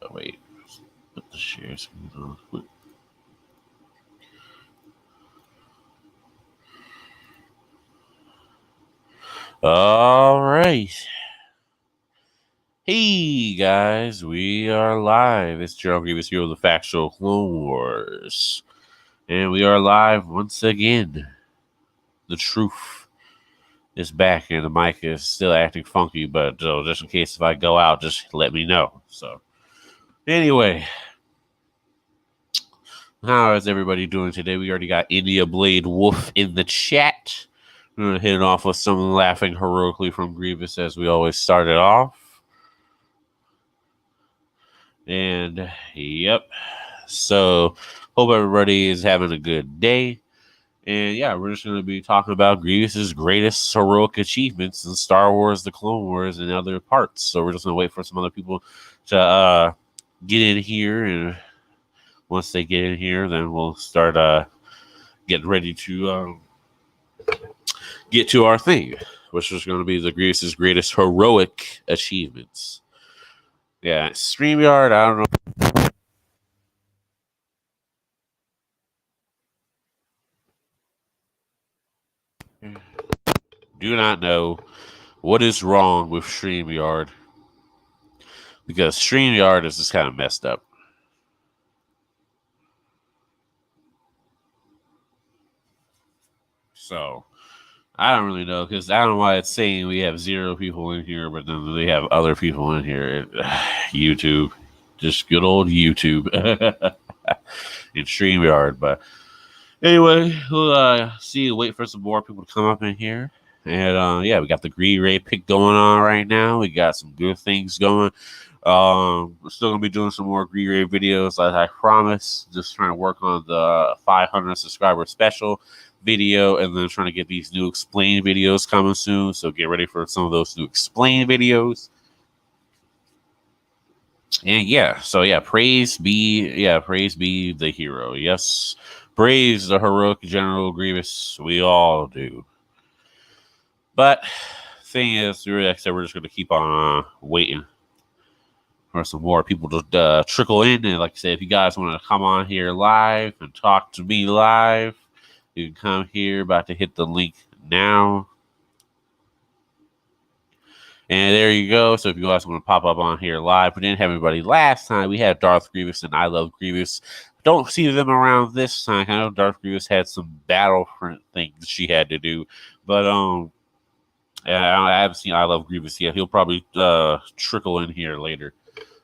Oh, wait. Put the share screen on quick. All right. Hey guys, we are live. It's Gerald Grievous here with the Factual Clone Wars. And we are live once again. The truth is back and the mic is still acting funky, but just in case if I go out, just let me know. So, anyway, how is everybody doing today? We already got India Blade Wolf in the chat. We're going to hit it off with some laughing heroically from Grievous as we always started off. And, yep. So, hope everybody is having a good day. And yeah, we're just going to be talking about Grievous's greatest heroic achievements in Star Wars, The Clone Wars, and other parts. So we're just going to wait for some other people to get in here. And once they get in here, then we'll start getting ready to get to our thing, which is going to be the Grievous's greatest heroic achievements. Yeah, StreamYard, I don't know. Do not know what is wrong with StreamYard, because StreamYard is just kind of messed up. So I don't really know, because I don't know why it's saying we have 0 people in here, but then they have other people in here. YouTube, just good old YouTube in StreamYard. But anyway, we'll wait for some more people to come up in here. And yeah, we got the Green Ray pick going on right now. We got some good things going. We're still gonna be doing some more Green Ray videos, as I promised. Just trying to work on the 500 subscriber special video, and then trying to get these new explain videos coming soon. So get ready for some of those new explain videos. And yeah, so yeah, praise be the hero. Yes, praise the heroic General Grievous. We all do. But thing is, like I said, we're just going to keep on waiting for some more people to trickle in. And like I said, if you guys want to come on here live and talk to me live, you can come here. About to hit the link now. And there you go. So if you guys want to pop up on here live, we didn't have anybody last time. We had Darth Grievous and I Love Grievous. Don't see them around this time. I know Darth Grievous had some Battlefront things she had to do, but I haven't seen I Love Grievous yet. He'll probably trickle in here later.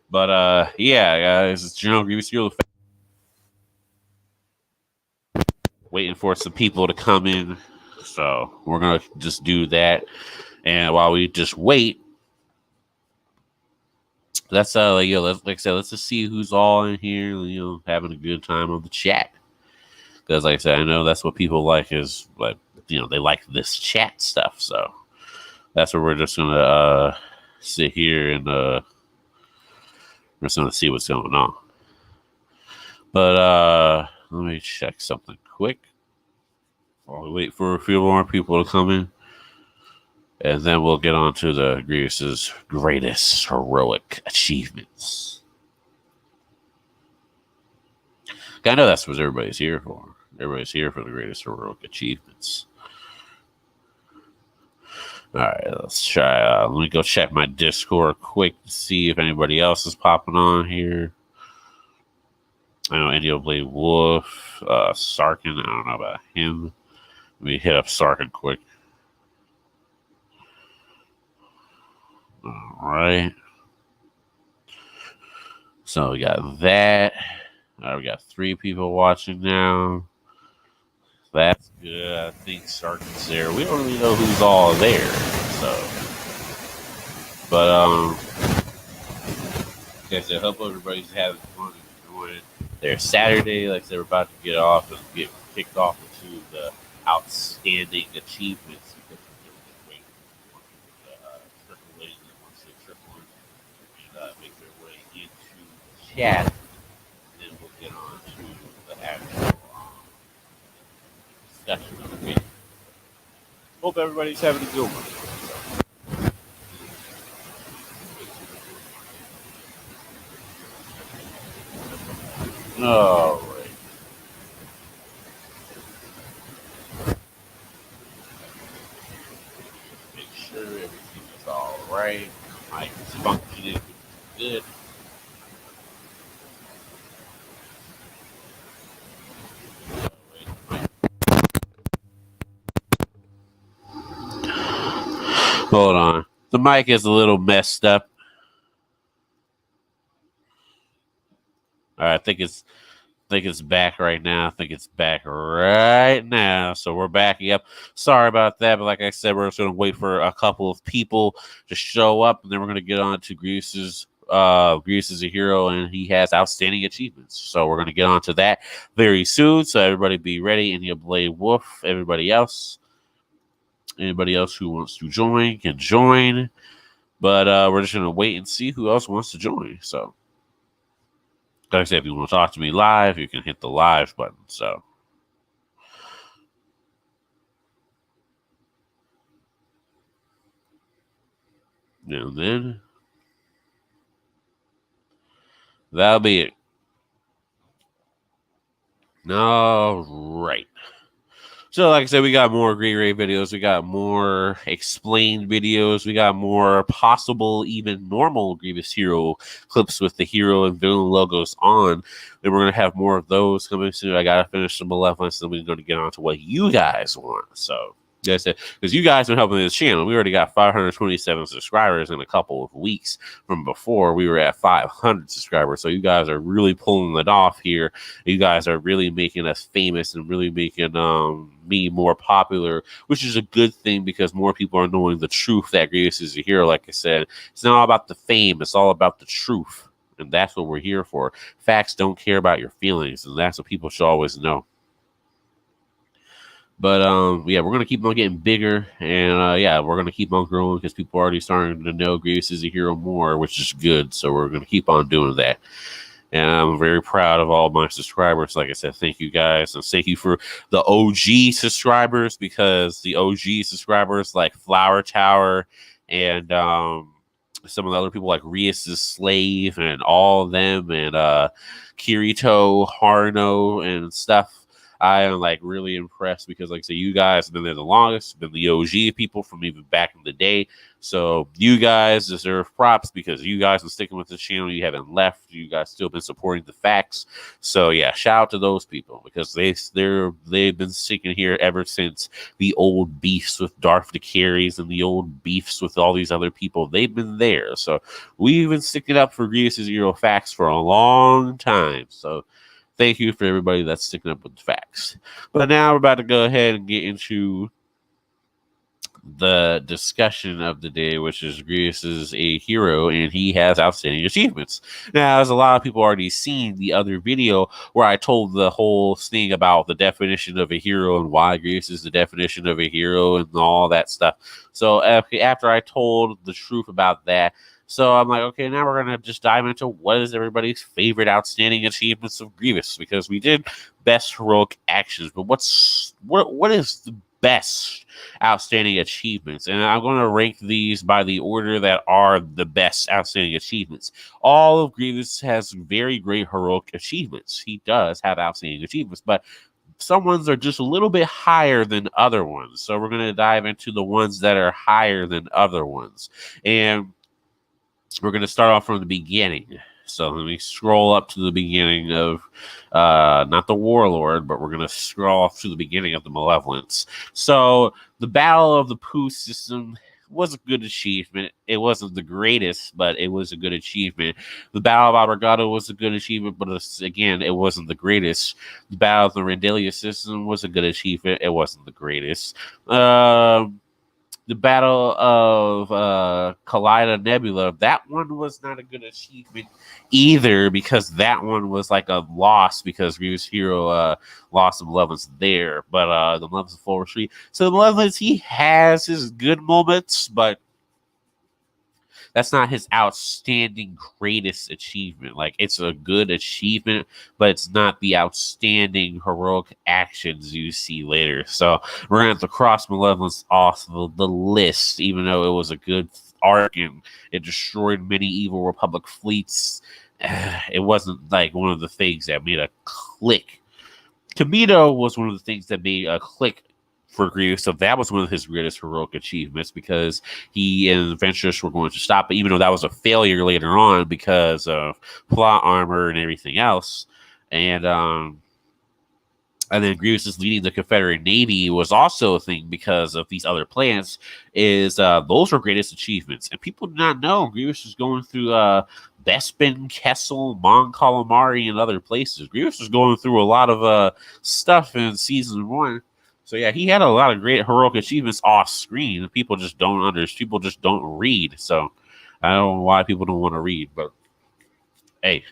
But yeah, guys, it's General Grievous here. Waiting for some people to come in, so we're gonna just do that. And while we just wait, let's like I said, let's just see who's all in here, having a good time on the chat. Because like I said, I know that's what people like, is like, they like this chat stuff. So that's where we're just gonna sit here and we're just gonna see what's going on. But let me check something quick. I'll wait for a few more people to come in, and then we'll get on to the Grievous's greatest heroic achievements. I know that's what everybody's here for. Everybody's here for the greatest heroic achievements. All right, let's try. Let me go check my Discord quick to see if anybody else is popping on here. I know India Blade Wolf, Sarkin. I don't know about him. Let me hit up Sarkin quick. All right. So we got that. All right, we got 3 people watching now. That's good. I think Sarkin's there. We don't really know who's all there. So, but guys, I hope everybody's having fun and enjoying their Saturday. Like I said, we're about to get off and get kicked off into the outstanding achievements. Because we're waiting for people to trickle in, and once they trickle in and make their way into the chat, then we'll get on to the actual discussion of the video. Hope everybody's having a good one. All right. Make sure everything is all right. Mic is functioning, which is good. All right. Hold on. The mic is a little messed up. All right, I think it's back right now. I think it's back right now. So we're backing up. Sorry about that, but like I said, we're just gonna wait for a couple of people to show up, and then we're gonna get on to Grease's. Grease is a hero, and he has outstanding achievements. So we're gonna get on to that very soon. So everybody be ready. And your Blade Wolf, anybody else who wants to join can join. But we're just gonna wait and see who else wants to join. So. Like I said, if you want to talk to me live, you can hit the live button. So, and then that'll be it. All right. So, like I said, we got more Green Ray videos. We got more explained videos. We got more possible, even normal Grievous Hero clips with the hero and villain logos on. And we're going to have more of those coming soon. I got to finish the Malevolence, and we're going to get on to what you guys want. So, like I said, because you guys been helping this channel. We already got 527 subscribers in a couple of weeks. From before, we were at 500 subscribers. So you guys are really pulling it off here. You guys are really making us famous and really making me more popular, which is a good thing because more people are knowing the truth that Grievous is a hero. Like I said, it's not all about the fame. It's all about the truth. And that's what we're here for. Facts don't care about your feelings. And that's what people should always know. But yeah, we're gonna keep on getting bigger, and yeah, we're gonna keep on growing because people are already starting to know Grievous is a hero more, which is good. So we're gonna keep on doing that, and I'm very proud of all my subscribers. Like I said, thank you guys, and thank you for the OG subscribers because the OG subscribers like Flower Tower and some of the other people like Rias' Slave and all of them and Kirito, Harno, and stuff. I am like really impressed because, like I say, you guys have been there the longest, been the OG people from even back in the day. So you guys deserve props because you guys are sticking with the channel. You haven't left. You guys still been supporting the facts. So yeah, shout out to those people because they've been sticking here ever since the old beefs with Darth the Carries and the old beefs with all these other people. They've been there. So we've been sticking up for Grievous Zero Facts for a long time. So thank you for everybody that's sticking up with the facts. But now we're about to go ahead and get into the discussion of the day, which is Grievous is a hero and he has outstanding achievements. Now, as a lot of people already seen the other video where I told the whole thing about the definition of a hero and why Grievous is the definition of a hero and all that stuff. So after I told the truth about that, so I'm like, okay, now we're gonna just dive into what is everybody's favorite outstanding achievements of Grievous because we did best heroic actions, but what is the best outstanding achievements? And I'm going to rank these by the order that are the best outstanding achievements. All of Grievous has very great heroic achievements. He does have outstanding achievements, but some ones are just a little bit higher than other ones. So we're going to dive into the ones that are higher than other ones. And we're going to start off from the beginning. So let me scroll up to the beginning of, not the Warlord, but we're going to scroll off to the beginning of the Malevolence. So the Battle of the Pooh system was a good achievement. It wasn't the greatest, but it was a good achievement. The Battle of Abrogado was a good achievement, but again, it wasn't the greatest. The Battle of the Rendalia system was a good achievement. It wasn't the greatest. The Battle of Kaleida Nebula, that one was not a good achievement either because that one was like a loss because Grievous Hero lost the Malevolence there. But the Malevolence full retreat. So the Malevolence, he has his good moments, but that's not his outstanding greatest achievement. Like, it's a good achievement, but it's not the outstanding heroic actions you see later. So we're going to have to cross Malevolence off the list, even though it was a good arc and it destroyed many evil Republic fleets. it wasn't like one of the things that made a click. Kamino was one of the things that made a click for Grievous, so that was one of his greatest heroic achievements because he and Ventress were going to stop it, even though that was a failure later on because of plot armor and everything else. And then Grievous is leading the Confederate Navy was also a thing because of these other plans. Those were greatest achievements, and people do not know Grievous was going through Bespin, Kessel, Mon Calamari, and other places. Grievous was going through a lot of stuff in season 1. So yeah, he had a lot of great heroic achievements off screen. People just don't understand. People just don't read. So I don't know why people don't want to read, but. Hey,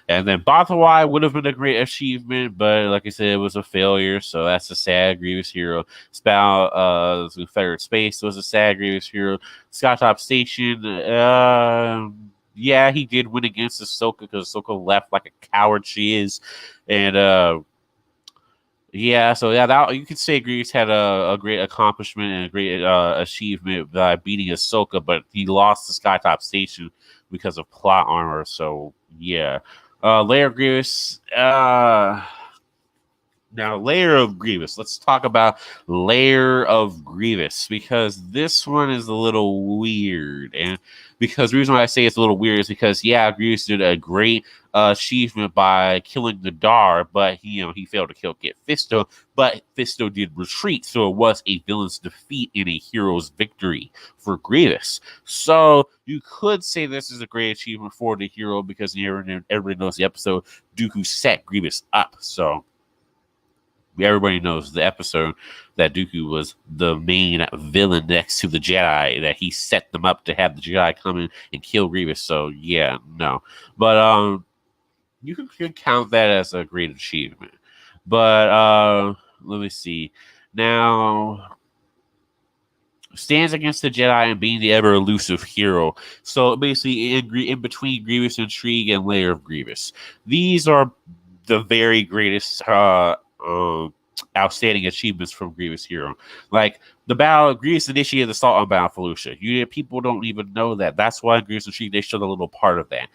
and then Bothawai would have been a great achievement, but like I said, it was a failure, so that's a sad Grievous hero. Confederate Space was a sad Grievous hero. Skytop Station, yeah, he did win against Ahsoka because Ahsoka left like a coward she is, and yeah, so yeah, that you could say Grievous had a great accomplishment and a great achievement by beating Ahsoka, but he lost the Skytop Station because of plot armor. So yeah, Layer of Grievous. Now, Layer of Grievous. Let's talk about Layer of Grievous because this one is a little weird. And because the reason why I say it's a little weird is because, yeah, Grievous did a great achievement by killing the Dar, but he failed to get Fisto. But Fisto did retreat, so it was a villain's defeat and a hero's victory for Grievous. So you could say this is a great achievement for the hero because everybody knows the episode Dooku set Grievous up. So everybody knows the episode that Dooku was the main villain next to the Jedi, that he set them up to have the Jedi come in and kill Grievous. So yeah, no. But you can count that as a great achievement. But let me see. Now, stands against the Jedi and being the ever elusive hero. So basically, in between Grievous Intrigue and Layer of Grievous, these are the very greatest outstanding achievements from Grievous hero. Like the battle, Grievous initiated the assault on Battle Felucia. People don't even know that. That's why in Grievous Intrigue they showed a little part of that.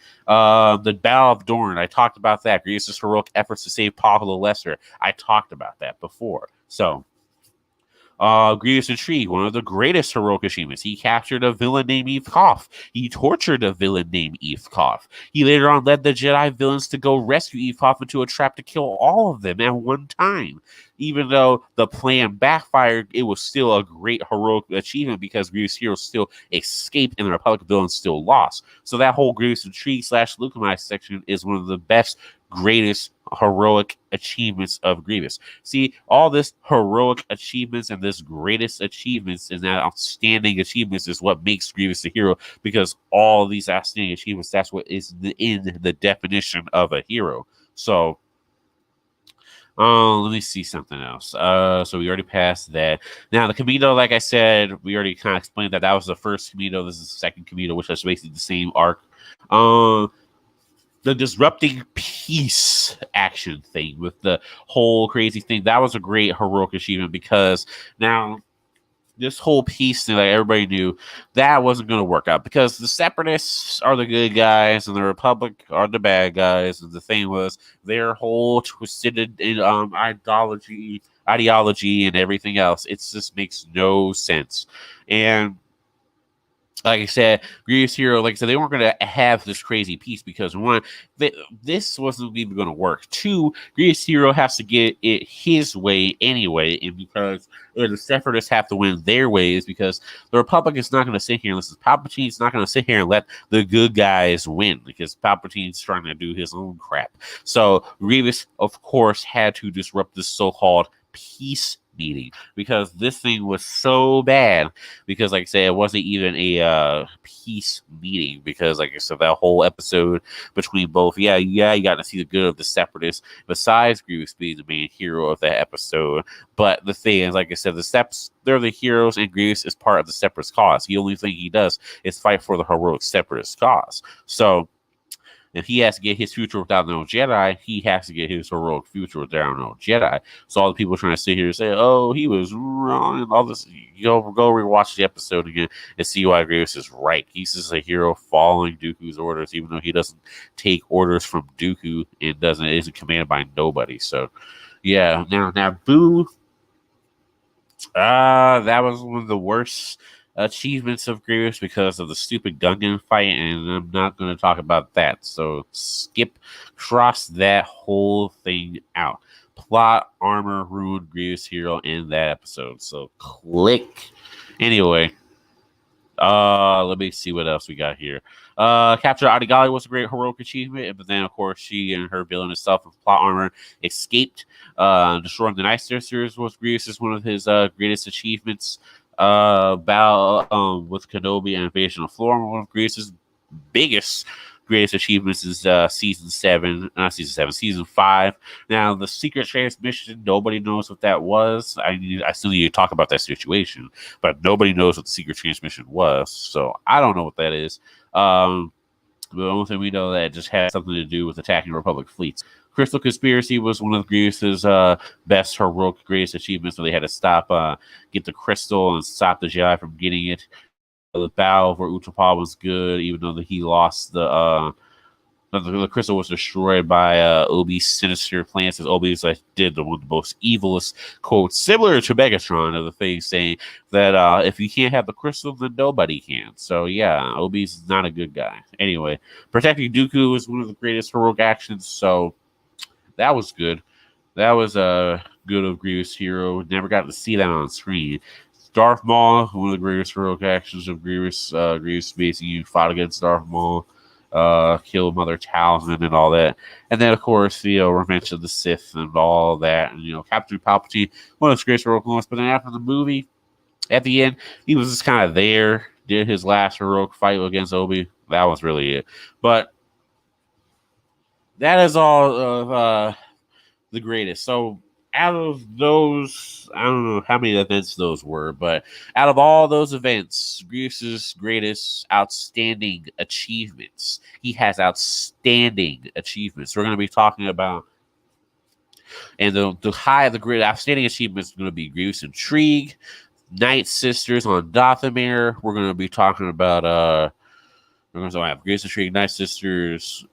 The Battle of Dorne, I talked about that. Grievous' heroic efforts to save Papa the Lesser. I talked about that before. So Grievous Intrigue, one of the greatest heroic achievements. He captured a villain named Eve Koff. He tortured a villain named Eve Koff. He later on led the Jedi villains to go rescue Eve Koff into a trap to kill all of them at one time. Even though the plan backfired, it was still a great heroic achievement because Grievous heroes still escaped and the Republic villains still lost. So that whole Grievous Intrigue / Lucamai section is one of the best, greatest heroic achievements of Grievous. See, all this heroic achievements and this greatest achievements and that outstanding achievements is what makes Grievous a hero, because all these outstanding achievements, that's what is in the definition of a hero. So let me see something else. So we already passed that. Now the Kamino, like I said, we already kind of explained that was the first Kamino. This is the second Kamino, which is basically the same arc. The disrupting peace action thing with the whole crazy thing, that was a great heroic achievement because now this whole peace thing, like everybody knew, that wasn't going to work out because the Separatists are the good guys and the Republic are the bad guys. And the thing was, their whole twisted in ideology and everything else, it just makes no sense. And like I said, Grievous hero, like I said, they weren't going to have this crazy piece because one, this wasn't even going to work. Two, Grievous hero has to get it his way anyway, and because the Separatists have to win their ways, because the Republic is not going to sit here and listen. Palpatine's not going to sit here and let the good guys win because Palpatine's trying to do his own crap. So Grievous, of course, had to disrupt this so-called peace meeting because this thing was so bad because like I said, it wasn't even a peace meeting because like I said, that whole episode between both, you got to see the good of the Separatists besides Grievous being the main hero of that episode. But the thing is, like I said, the Seps, they're the heroes and Grievous is part of the Separatist cause. The only thing he does is fight for the heroic Separatist cause. So If he has to get his future without no Jedi, he has to get his heroic future without no Jedi. So all the people trying to sit here and say, "Oh, he was wrong," and all this, go rewatch the episode again and see why Grievous is right. He's just a hero following Dooku's orders, even though he doesn't take orders from Dooku and isn't commanded by nobody. So yeah, now Boo, that was one of the worst achievements of Grievous because of the stupid Gungan fight, and I'm not going to talk about that. So cross that whole thing out. Plot armor ruined Grievous hero in that episode. So click. Anyway, let me see what else we got here. Capture Adigali was a great heroic achievement, but then of course she and her villain itself with plot armor escaped. Destroying the Night Sisters was Grievous' one of his greatest achievements. Battle with Kenobi and Invasion of Florida, one of Grievous' greatest achievements is season 5. Now the secret transmission, nobody knows what that was. I still need to talk about that situation, but nobody knows what the secret transmission was, so I don't know what that is. The only thing we know that it just has something to do with attacking Republic fleets. Crystal Conspiracy was one of Grievous's best heroic greatest achievements, where they had to get the crystal and stop the Jedi from getting it. The battle for Utapau was good, even though he lost the crystal was destroyed by Obi's sinister plans, as Obi did one of the most evilest quotes, similar to Megatron, of the thing, saying that if you can't have the crystal, then nobody can. So yeah, Obi's not a good guy. Anyway, protecting Dooku was one of the greatest heroic actions, so that was good. That was good of Grievous hero. Never got to see that on screen. Darth Maul, one of the greatest heroic actions of Grievous. Grievous basically fought against Darth Maul, killed Mother Talzin and all that. And then, of course, Revenge of the Sith and all that. And, Captain Palpatine, one of the greatest heroic moments. But then after the movie, at the end, he was just kind of there, did his last heroic fight against Obi. That was really it. But that is all of the greatest. So out of those, I don't know how many events those were, but out of all those events, Grievous's greatest outstanding achievements. He has outstanding achievements. We're going to be talking about, and the great outstanding achievements is going to be Grievous Intrigue, Night Sisters on Dathomir. We're going to be talking about we're going to have Grievous Intrigue, Night Sisters,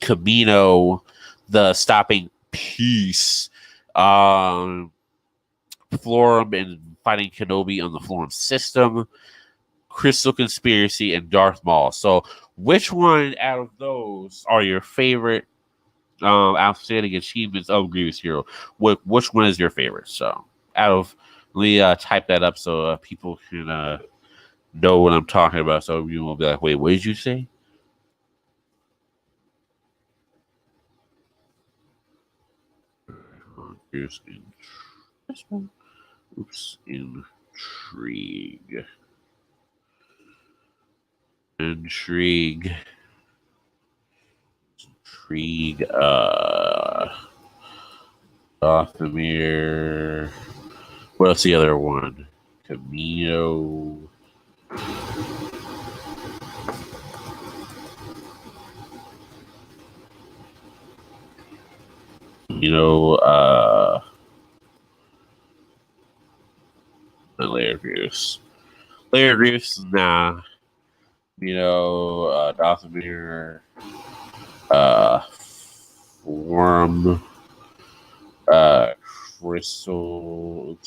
Camino, the stopping peace, Florum and fighting Kenobi on the Florum system, Crystal Conspiracy, and Darth Maul. So, which one out of those are your favorite outstanding achievements of Grievous Hero? Which one is your favorite? So, let me type that up so people can know what I'm talking about. So you will be like, wait, what did you say? Here's intrigue. Intrigue. Dathomir. What's the other one? Camino. Layer Grievous. Layer Grievous, nah. Dathomir, Forum, Crystal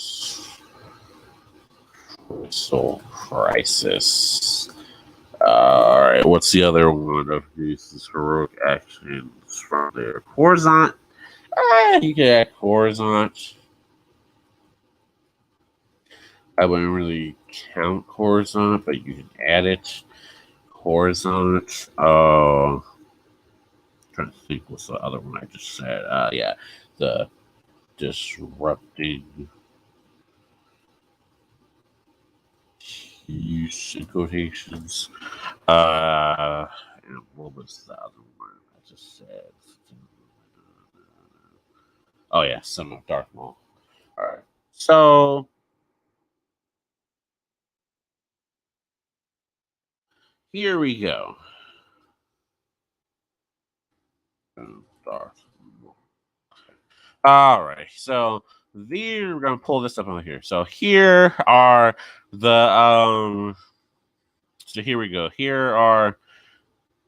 Crisis. All right, what's the other one of these heroic actions from there? Coruscant. You can add Coruscant. I wouldn't really count Coruscant, but you can add it. Coruscant. Trying to think what's the other one I just said. Yeah, the disrupting use in quotations. And what was the other one I just said? Oh yeah, Son of Darth Maul. All right, so here we go. Darth Maul. All right, so we're gonna pull this up over here. So here are the So here we go. Here are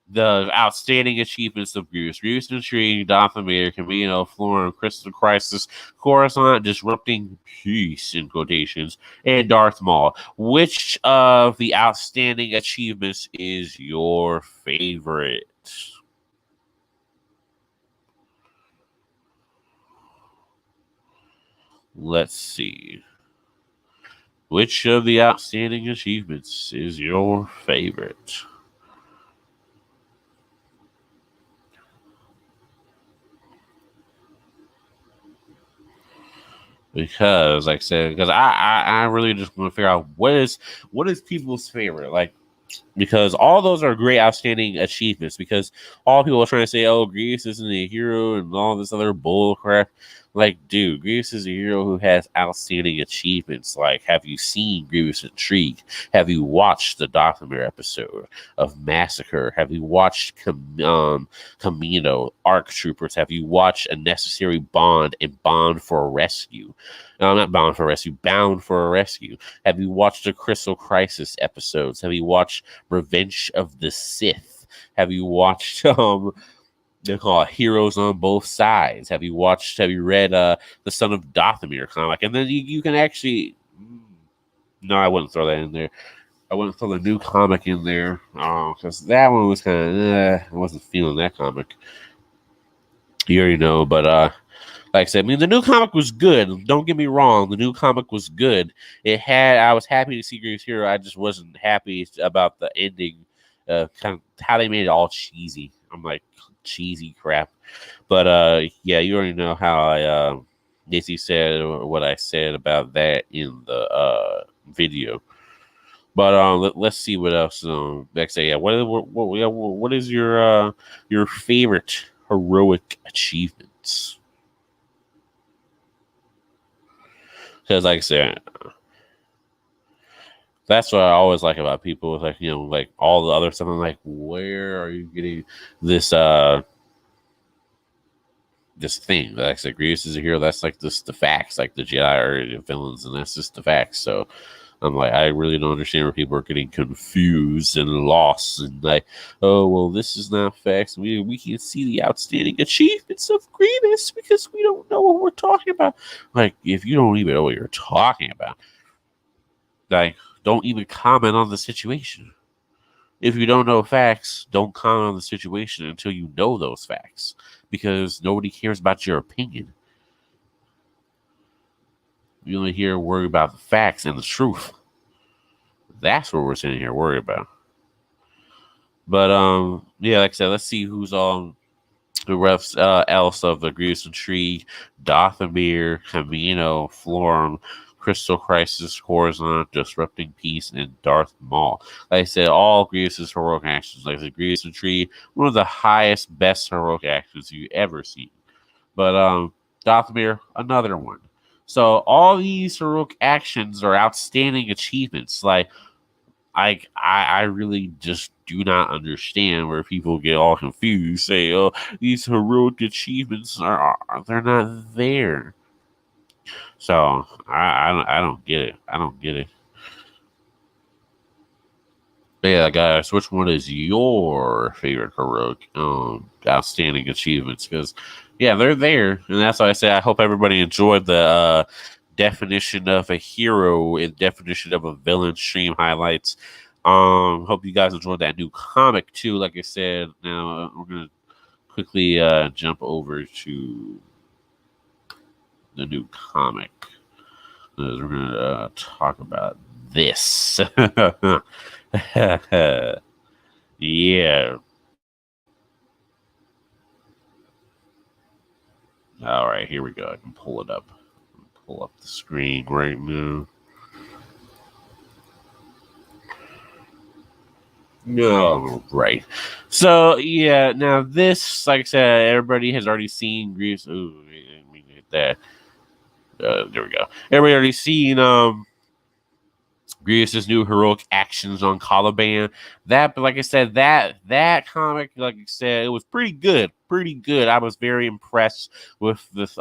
the outstanding achievements of Grievous. Grievous Intrigue, Dathomir, Camino, Florin, Crystal Crisis, Coruscant, Disrupting Peace, in quotations, and Darth Maul. Which of the outstanding achievements is your favorite? Let's see. Which of the outstanding achievements is your favorite? Because, like I said, because I really just want to figure out what is people's favorite. Like, because all those are great, outstanding achievements. Because all people are trying to say, "Oh, Grievous isn't a hero," and all this other bull crap. Like, dude, Grievous is a hero who has outstanding achievements. Like, have you seen Grievous Intrigue? Have you watched the Dathomir episode of Massacre? Have you watched Camino, Arc Troopers? Have you watched A Necessary Bond and Bond for a Rescue? No, not Bound for a Rescue, Bound for a Rescue. Have you watched the Crystal Crisis episodes? Have you watched Revenge of the Sith? Have you watched they call it Heroes on Both Sides? Have you read The Son of Dathomir comic? And then you can actually no, I wouldn't throw that in there. I wouldn't throw the new comic in there because that one was kind of I wasn't feeling that comic. You already know, but like I said, I mean, the new comic was good. Don't get me wrong. The new comic was good. I was happy to see Grievous Hero. I just wasn't happy about the ending, kind of how they made it all cheesy. I'm like, cheesy crap. But yeah, you already know how I Nancy said what I said about that in the video. But let's see what else. Next, yeah, what is your favorite heroic achievements? Because, like I said, that's what I always like about people. Like, like all the other stuff. I'm like, where are you getting this this thing? Like I said, Grievous is a hero. That's like the facts. Like the Jedi are the villains, and that's just the facts. So I'm like, I really don't understand where people are getting confused and lost, and like, oh well, this is not facts. We can see the outstanding achievements of Grievous because we don't know what we're talking about. Like, if you don't even know what you're talking about, like, don't even comment on the situation. If you don't know facts, don't comment on the situation until you know those facts, because nobody cares about your opinion. You only hear worry about the facts and the truth. That's what we're sitting here worried about. But yeah, like I said, let's see who's on the refs else of the Grievous Intrigue, Dathomir, Camino, Florin, Crystal Crisis, Coruscant, Disrupting Peace, and Darth Maul. Like I said, all Grievous's heroic actions. Like the Grievous Intrigue, one of the highest, best heroic actions you ever seen. But Dathomir, another one. So all these heroic actions are outstanding achievements. Like, I really just do not understand where people get all confused. Say, oh, these heroic achievements they're not there. So I don't get it. I don't get it. But yeah, guys, which one is your favorite heroic outstanding achievements? Because yeah, they're there, and that's why I say I hope everybody enjoyed the definition of a hero and definition of a villain stream highlights. Hope you guys enjoyed that new comic too. Like I said, now we're gonna quickly jump over to the new comic. We're gonna talk about this. Yeah. All right, here we go. I can pull it up. Pull up the screen right now. No, right. So yeah, now this, like I said, everybody has already seen Grievous. Ooh, let me get that. There we go. Everybody already seen Grievous's new heroic actions on Caliban. That, but like I said, that comic, like I said, it was pretty good, pretty good. I was very impressed with this.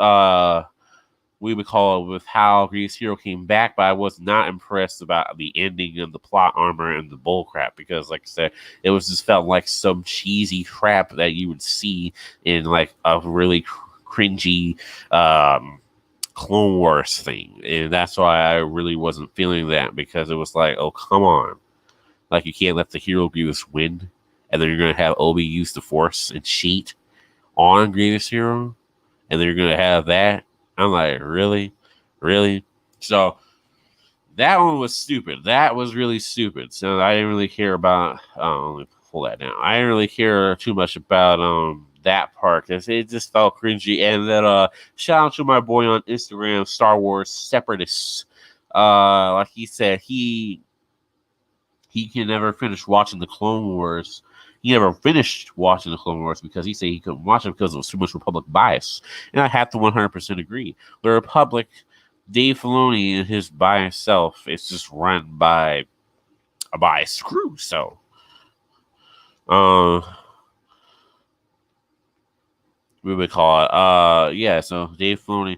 We would call it with how Grievous Hero came back, but I was not impressed about the ending of the plot armor and the bull crap because, like I said, it was just felt like some cheesy crap that you would see in like a really cringy Clone Wars thing, and that's why I really wasn't feeling that because it was like, oh come on, like you can't let the hero Grievous win, and then you're gonna have Obi use the Force and cheat on Grievous Hero, and then you're gonna have that. I'm like, really? Really? So that one was stupid. That was really stupid. So I didn't really care about let me pull that down. I didn't really care too much about that part because it just felt cringy. And then shout out to my boy on Instagram, Star Wars Separatists. Like he said, he can never finish watching the Clone Wars. He never finished watching the Clone Wars because he said he couldn't watch it because it was too much Republic bias. And I have to 100% agree. The Republic, Dave Filoni and his biased self, it's just run by a biased crew. So, we would call it, yeah, so Dave Filoni,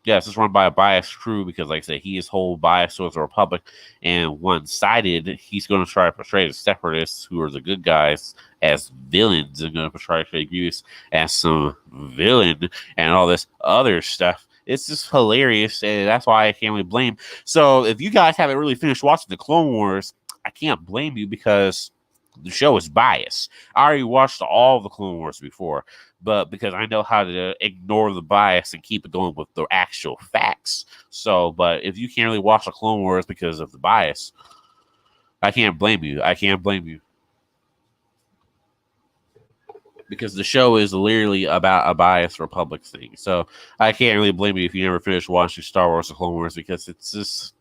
yeah, it's just run by a biased crew because, like I said, he is whole biased towards the Republic and one-sided. He's going to try to portray the Separatists, who are the good guys, as villains, and going to portray Grievous as some villain and all this other stuff. It's just hilarious, and that's why I can't really blame. So, if you guys haven't really finished watching the Clone Wars, I can't blame you because the show is biased. I already watched all the Clone Wars before, but because I know how to ignore the bias and keep it going with the actual facts. So, but if you can't really watch the Clone Wars because of the bias, I can't blame you. I can't blame you. Because the show is literally about a biased Republic thing. So I can't really blame you if you never finished watching Star Wars or Clone Wars because it's just,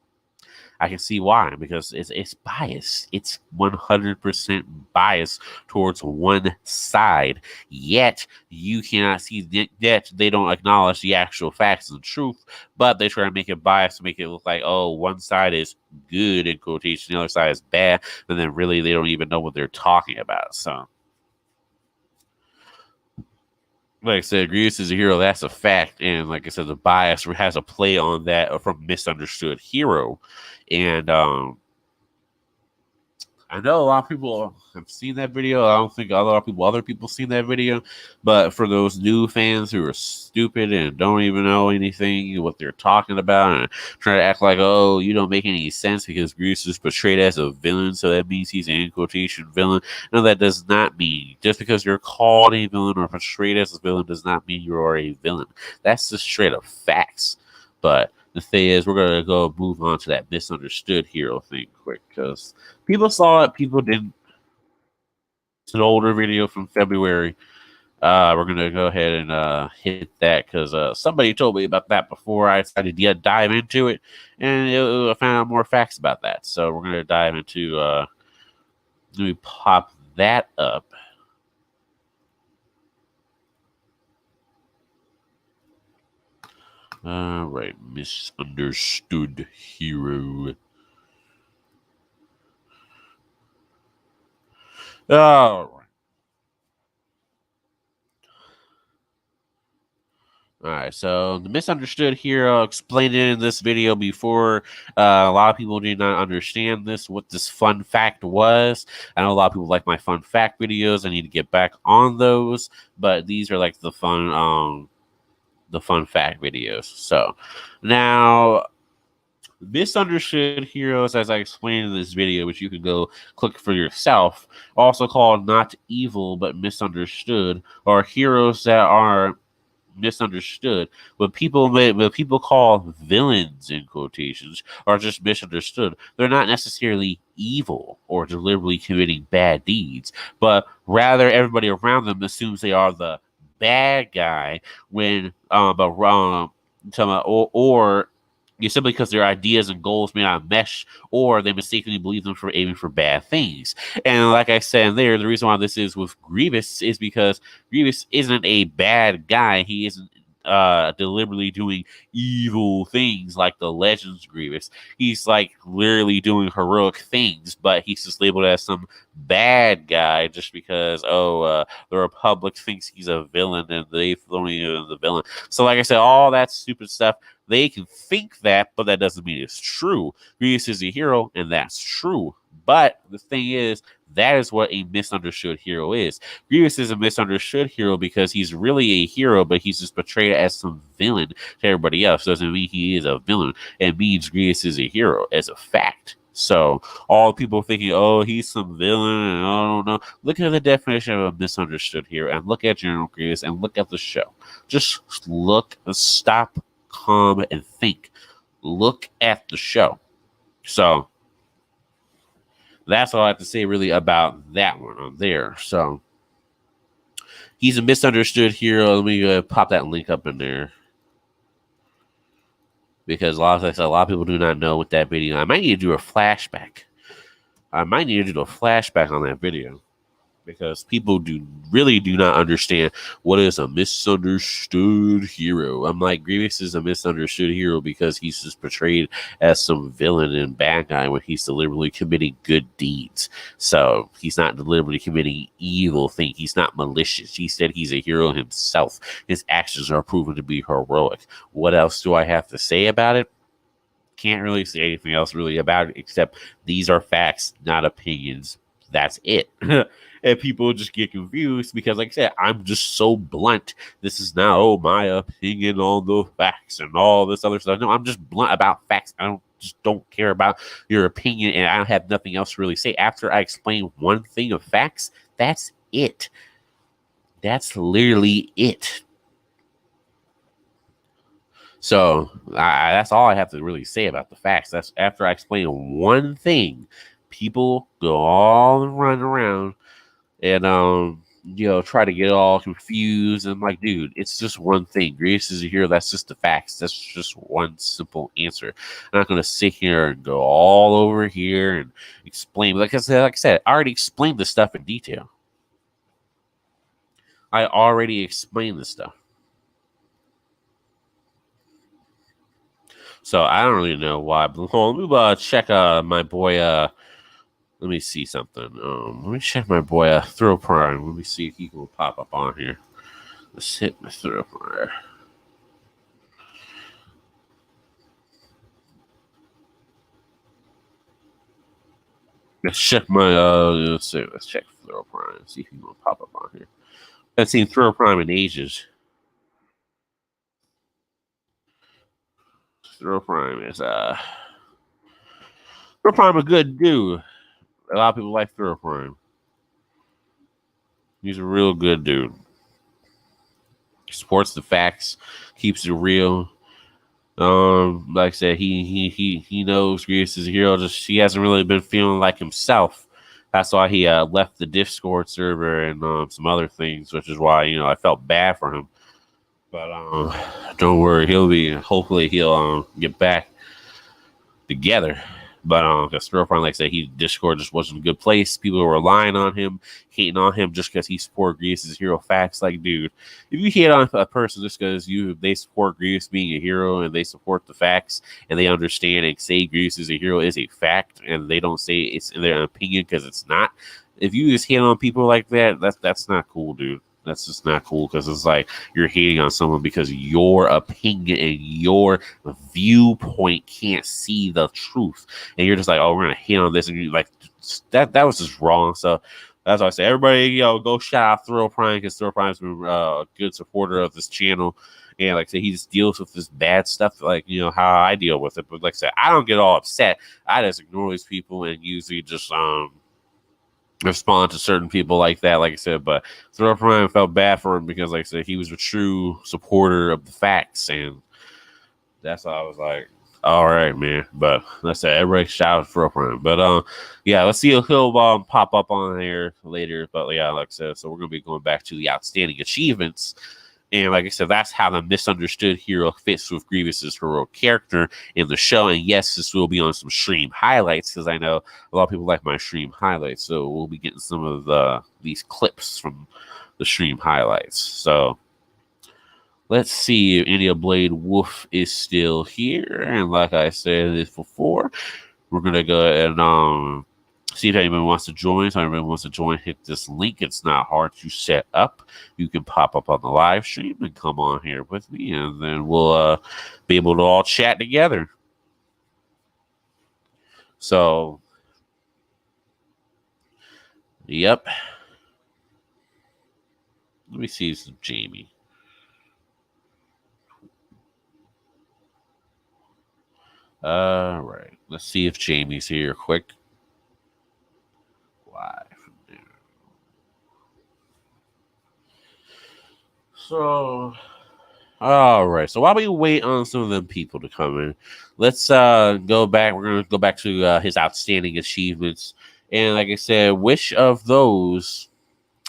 I can see why, because it's biased. It's 100% biased towards one side. Yet you cannot see that they don't acknowledge the actual facts and truth, but they try to make it biased to make it look like, oh, one side is good in quotation, the other side is bad, and then really they don't even know what they're talking about. So, like I said, Grievous is a hero. That's a fact. And like I said, the bias has a play on that from misunderstood hero. And I know a lot of people have seen that video. I don't think a lot of other people seen that video. But for those new fans who are stupid and don't even know anything, what they're talking about, and try to act like, oh, you don't make any sense because Grievous is portrayed as a villain, so that means he's an in quotation villain. No, that does not mean. Just because you're called a villain or portrayed as a villain does not mean you are a villain. That's just straight up facts. But the thing is, we're going to go move on to that misunderstood hero thing quick because people saw it, people didn't. It's an older video from February. We're going to go ahead and hit that because somebody told me about that before I decided to dive into it, and I found out more facts about that. So we're going to dive into, let me pop that up. All right, misunderstood hero. All right. All right, so the misunderstood hero explained it in this video before. A lot of people did not understand what this fun fact was. I know a lot of people like my fun fact videos. I need to get back on those, but these are like the fun fact videos. So now, misunderstood heroes, as I explained in this video, which you can go click for yourself, also called not evil but misunderstood, are heroes that are misunderstood. What people call villains in quotations are just misunderstood. They're not necessarily evil or deliberately committing bad deeds, but rather everybody around them assumes they are the bad guy when or simply because their ideas and goals may not mesh, or they mistakenly believe them for aiming for bad things. And like I said there, the reason why this is with Grievous is because Grievous isn't a bad guy. He isn't deliberately doing evil things like the Legends Grievous. He's like literally doing heroic things, but he's just labeled as some bad guy just because the Republic thinks he's a villain and they throw him the villain. So like I said, all that stupid stuff, they can think that, but that doesn't mean it's true. Grievous is a hero, and that's true. But the thing is, that is what a misunderstood hero is. Grievous is a misunderstood hero because he's really a hero, but he's just portrayed as some villain to everybody else. Doesn't mean he is a villain. It means Grievous is a hero as a fact. So all people thinking, oh, he's some villain, and I don't know. Look at the definition of a misunderstood hero, and look at General Grievous, and look at the show. Just look, stop, calm, and think. Look at the show. So that's all I have to say really about that one on there. So he's a misunderstood hero. Let me pop that link up in there. Because a lot of people do not know what that video. I might need to do a flashback. on that video. Because people do not understand what is a misunderstood hero. I'm like, Grievous is a misunderstood hero because he's just portrayed as some villain and bad guy when he's deliberately committing good deeds. So he's not deliberately committing evil things. He's not malicious. He said he's a hero himself. His actions are proven to be heroic. What else do I have to say about it? Can't really say anything else really about it except these are facts, not opinions. That's it. And people just get confused because, like I said, I'm just so blunt. This is now my opinion on the facts and all this other stuff. No, I'm just blunt about facts. I don't care about your opinion, and I don't have nothing else to really say. After I explain one thing of facts, that's it. That's literally it. So that's all I have to really say about the facts. That's after I explain one thing. People go all and run around and try to get all confused. And I'm like, dude, it's just one thing. Grievous is a hero. That's just the facts. That's just one simple answer. I'm not gonna sit here and go all over here and explain. Like I said, I already explained this stuff in detail. I already explained this stuff. So I don't really know why. But hold on, let me check my boy. Let me see something. Let me check my boy Throw Prime. Let me see if he will pop up on here. Let's hit my Throw Prime. Let's check my let's check Throw Prime. See if he will pop up on here. I haven't seen Throw Prime in ages. Throw Prime is Throw Prime a good dude. A lot of people like Throw Prime. He's a real good dude. He supports the facts, keeps it real. Like I said, he knows Grievous is a hero. Just he hasn't really been feeling like himself. That's why he left the Discord server and some other things, which is why I felt bad for him. But don't worry, hopefully he'll get back together. But because Throw-Prime, like I said, Discord just wasn't a good place. People were relying on him, hating on him just because he supported Grievous' hero facts. Like, dude, if you hate on a person just because they support Grievous being a hero and they support the facts and they understand and say Grievous is a hero is a fact and they don't say it's in their opinion because it's not. If you just hate on people like that, that's not cool, dude. That's just not cool because it's like you're hating on someone because your opinion and your viewpoint can't see the truth. And you're just like, oh, we're going to hate on this. And you're like, that was just wrong. So that's why I say, everybody, go shout out Throw Prime because Throw Prime's been a good supporter of this channel. And like I said, he just deals with this bad stuff like, how I deal with it. But like I said, I don't get all upset. I just ignore these people and usually just, respond to certain people like that, like I said. But Throw Prime felt bad for him because, like I said, he was a true supporter of the facts, and that's why I was like, all right, man. But like I said, everybody shout out Throw Prime. But yeah, let's see if he'll pop up on there later. But yeah, like I said, so we're gonna be going back to the outstanding achievements. And like I said, that's how the misunderstood hero fits with Grievous's heroic character in the show. And yes, this will be on some stream highlights because I know a lot of people like my stream highlights. So we'll be getting some of these clips from the stream highlights. So Let's see if India Blade Wolf is still here. And like I said this before, we're gonna go ahead and see if anybody wants to join. So anybody wants to join, hit this link. It's not hard to set up. You can pop up on the live stream and come on here with me, and then we'll be able to all chat together. So, yep. Let me see some Jamie. All right. Let's see if Jamie's here quick. Live. So, all right. So while we wait on some of them people to come in, let's go back. We're gonna go back to his outstanding achievements, and like I said, which of those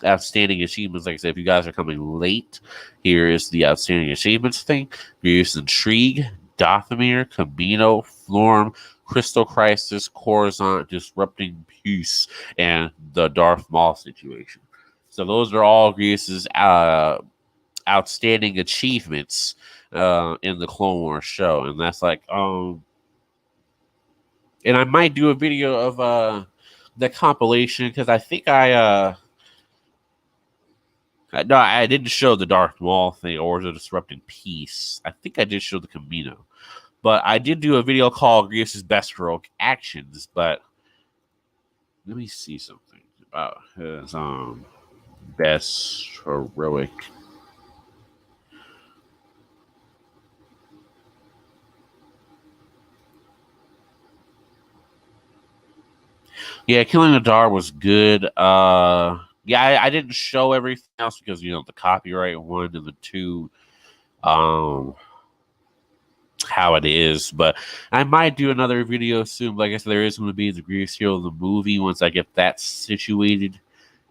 outstanding achievements, like I said, if you guys are coming late, here is the outstanding achievements thing. Grievous Intrigue, Dothamir, Camino, Florm, Crystal Crisis, Coruscant, Disrupting Peace, and the Darth Maul situation. So those are all Grievous's outstanding achievements in the Clone Wars show, and that's like and I might do a video of the compilation because I think no, I didn't show the Darth Maul thing or the Disrupting Peace. I think I did show the Camino, but I did do a video called Grievous's Best Heroic Actions. But let me see something about his best heroic. Yeah, Killing the Dar was good. Yeah, I didn't show everything else because the copyright one and the two, how it is. But I might do another video soon. Like I said, there is going to be the Grievous Hero of the movie once I get that situated,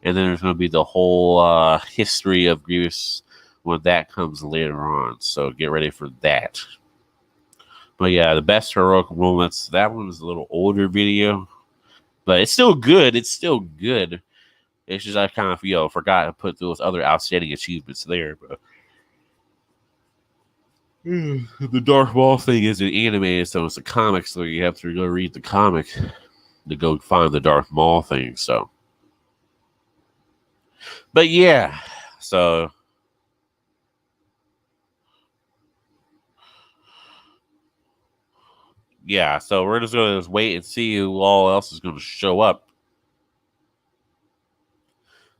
and then there's going to be the whole history of Grievous when that comes later on. So get ready for that. But yeah, the best heroic moments. That one is a little older video. But it's still good. It's still good. It's just I kind of forgot to put those other outstanding achievements there. But the Darth Maul thing isn't animated, so it's a comic. So you have to go read the comic to go find the Darth Maul thing. So, but yeah, so yeah, so we're just going to wait and see who all else is going to show up.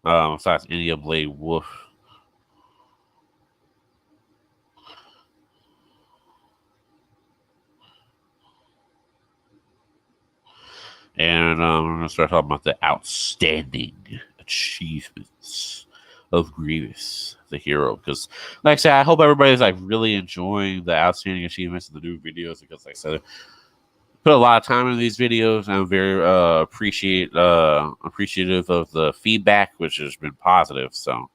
Besides India Blade Wolf. And we're going to start talking about the outstanding achievements of Grievous, the hero. Because, like I said, I hope everybody's really enjoying the outstanding achievements of the new videos. Because, like I said, put a lot of time in these videos. I'm very appreciative of the feedback, which has been positive. So,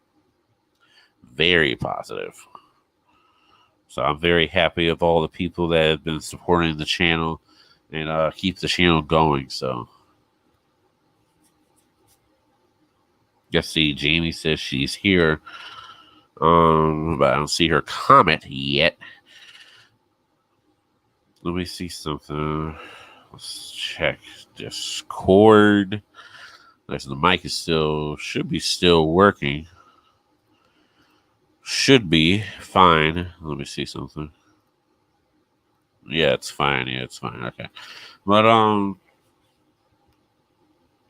very positive. So I'm very happy of all the people that have been supporting the channel and keep the channel going. So, let's see. Jamie says she's here, but I don't see her comment yet. Let me see something. Let's check Discord. The mic should be still working. Should be fine. Let me see something. Yeah, it's fine. Yeah, it's fine. Okay. But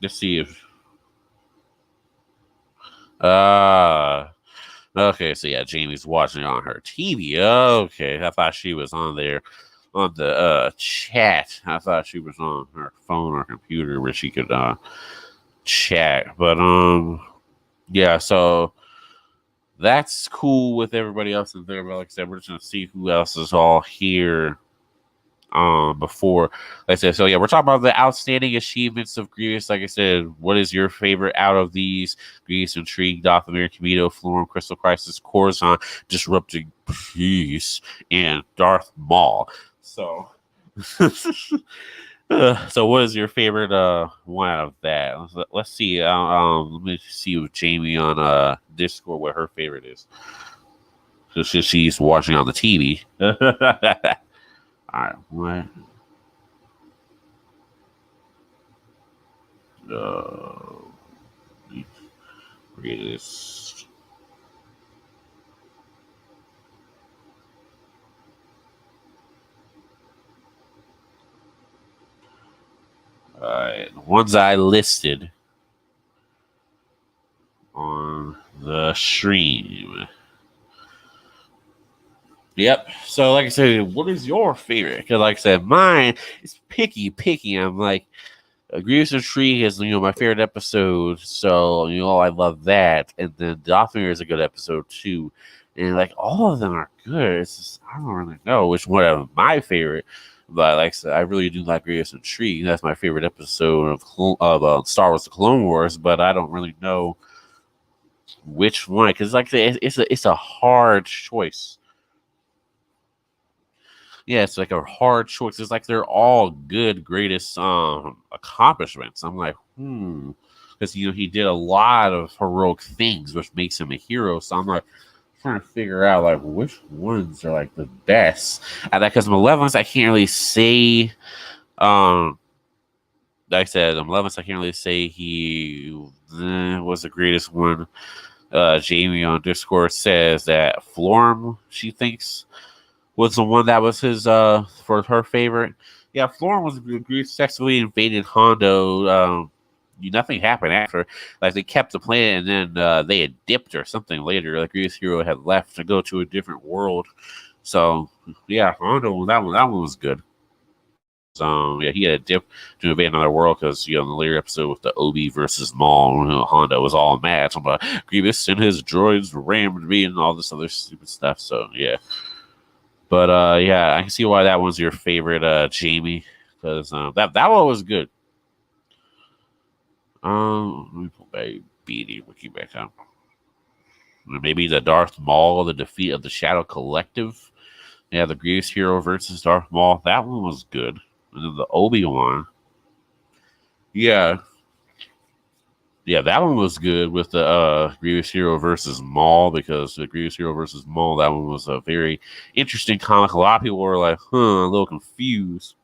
let's see if okay, so yeah, Jamie's watching on her TV. Okay. I thought she was on there on the chat. I thought she was on her phone or computer where she could chat. But yeah, so that's cool with everybody else in there. But like I said, we're just gonna see who else is all here before. Like I said, so yeah, we're talking about the outstanding achievements of Grievous. Like I said, what is your favorite out of these? Grievous Intrigue, Dothamir, Camino, Florm, Crystal Crisis, Coruscant, Disrupting Peace, and Darth Maul. So so what is your favorite one out of that? Let's see. Let me see with Jamie on Discord what her favorite is. because she's watching on the TV. All right, what? Read this. All right, the ones I listed on the stream. Yep. So, like I said, what is your favorite? Because, like I said, mine is picky. I'm like, Grievous Tree is my favorite episode. So I love that, and then Doppelganger is a good episode too. And like all of them are good. It's just, I don't really know which one is my favorite. But like I said, I really do like Grievous Tree. That's my favorite episode of Star Wars: The Clone Wars. But I don't really know which one because like I said, it's a hard choice. Yeah, it's like a hard choice. It's like they're all good, greatest accomplishments. I'm like, because he did a lot of heroic things, which makes him a hero. So I'm like trying to figure out like which ones are like the best. And because Malevolence, I can't really say. Like I said, Malevolence, I can't really say he was the greatest one. Jamie on Discord says that Florm, she thinks, was the one that was his for her favorite. Yeah, Florm was successfully invaded Hondo. Nothing happened after. Like they kept the planet, and then they had dipped or something later. Like Grievous Hero had left to go to a different world. So yeah, Hondo, that one was good. Yeah, he had a dip to invade another world because in the later episode with the Obi versus Maul, Hondo was all mad. So about Grievous and his droids rammed me and all this other stupid stuff. So yeah. But yeah, I can see why that one's your favorite, Jamie, because that one was good. Let me pull back Beanie Wiki back up. Maybe the Darth Maul, the defeat of the Shadow Collective. Yeah, the Grievous Hero versus Darth Maul. That one was good. And then the Obi-Wan. Yeah, that one was good with the Grievous Hero versus Maul because the Grievous Hero versus Maul, that one was a very interesting comic. A lot of people were like, a little confused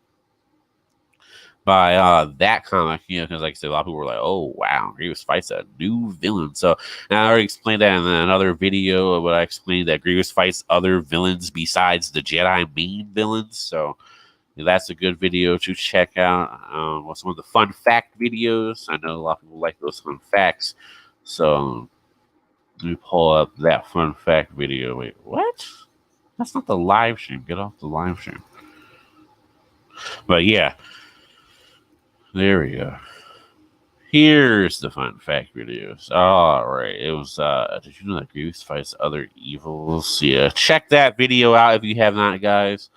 by that comic, because like I said, a lot of people were like, "Oh wow, Grievous fights a new villain." So now I already explained that in another video, but I explained that Grievous fights other villains besides the Jedi main villains. So that's a good video to check out. With some of the fun fact videos, I know a lot of people like those fun facts. So let me pull up that fun fact video. Wait, what? That's not the live stream. Get off the live stream. But yeah. There we go. Here's the fun fact videos. All right. It was, did you know that Grievous fights other evils? Yeah. Check that video out if you have not, guys.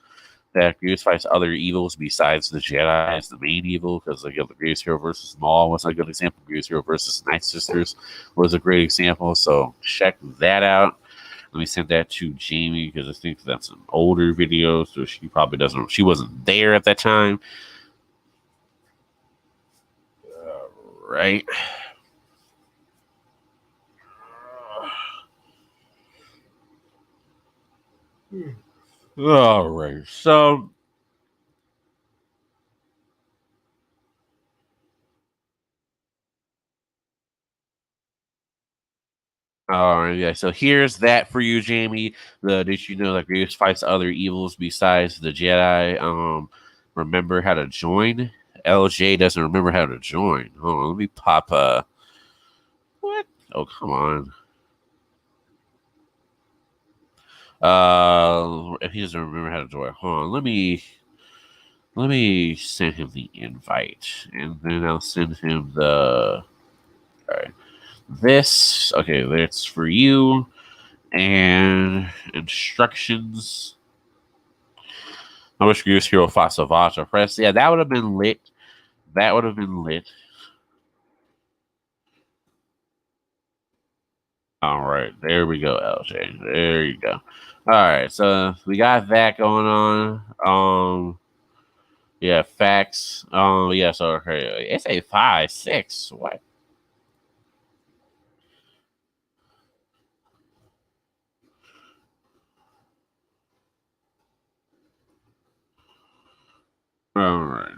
That Grievous fights other evils besides the Jedi as the main evil, because like, the Grievous Hero versus Maul was a good example. Grievous Hero versus Night Sisters was a great example. So check that out. Let me send that to Jamie because I think that's an older video, so she probably doesn't. She wasn't there at that time. Right. All right. So all right, yeah. So here's that for you, Jamie. Did you know that Grievous fights other evils besides the Jedi? Remember how to join? LJ doesn't remember how to join. Hold on, let me pop. What? Oh, come on. If he doesn't remember how to join, hold on. Let me send him the invite, and then I'll send him the. All right. Okay, that's for you. And instructions. I wish Grievous Hero fought Savage or Press. Yeah, that would have been lit. That would have been lit. All right, there we go, LJ. There you go. All right, so we got that going on. Yeah, facts. Yeah. So okay, it's a 5-6. What? All right.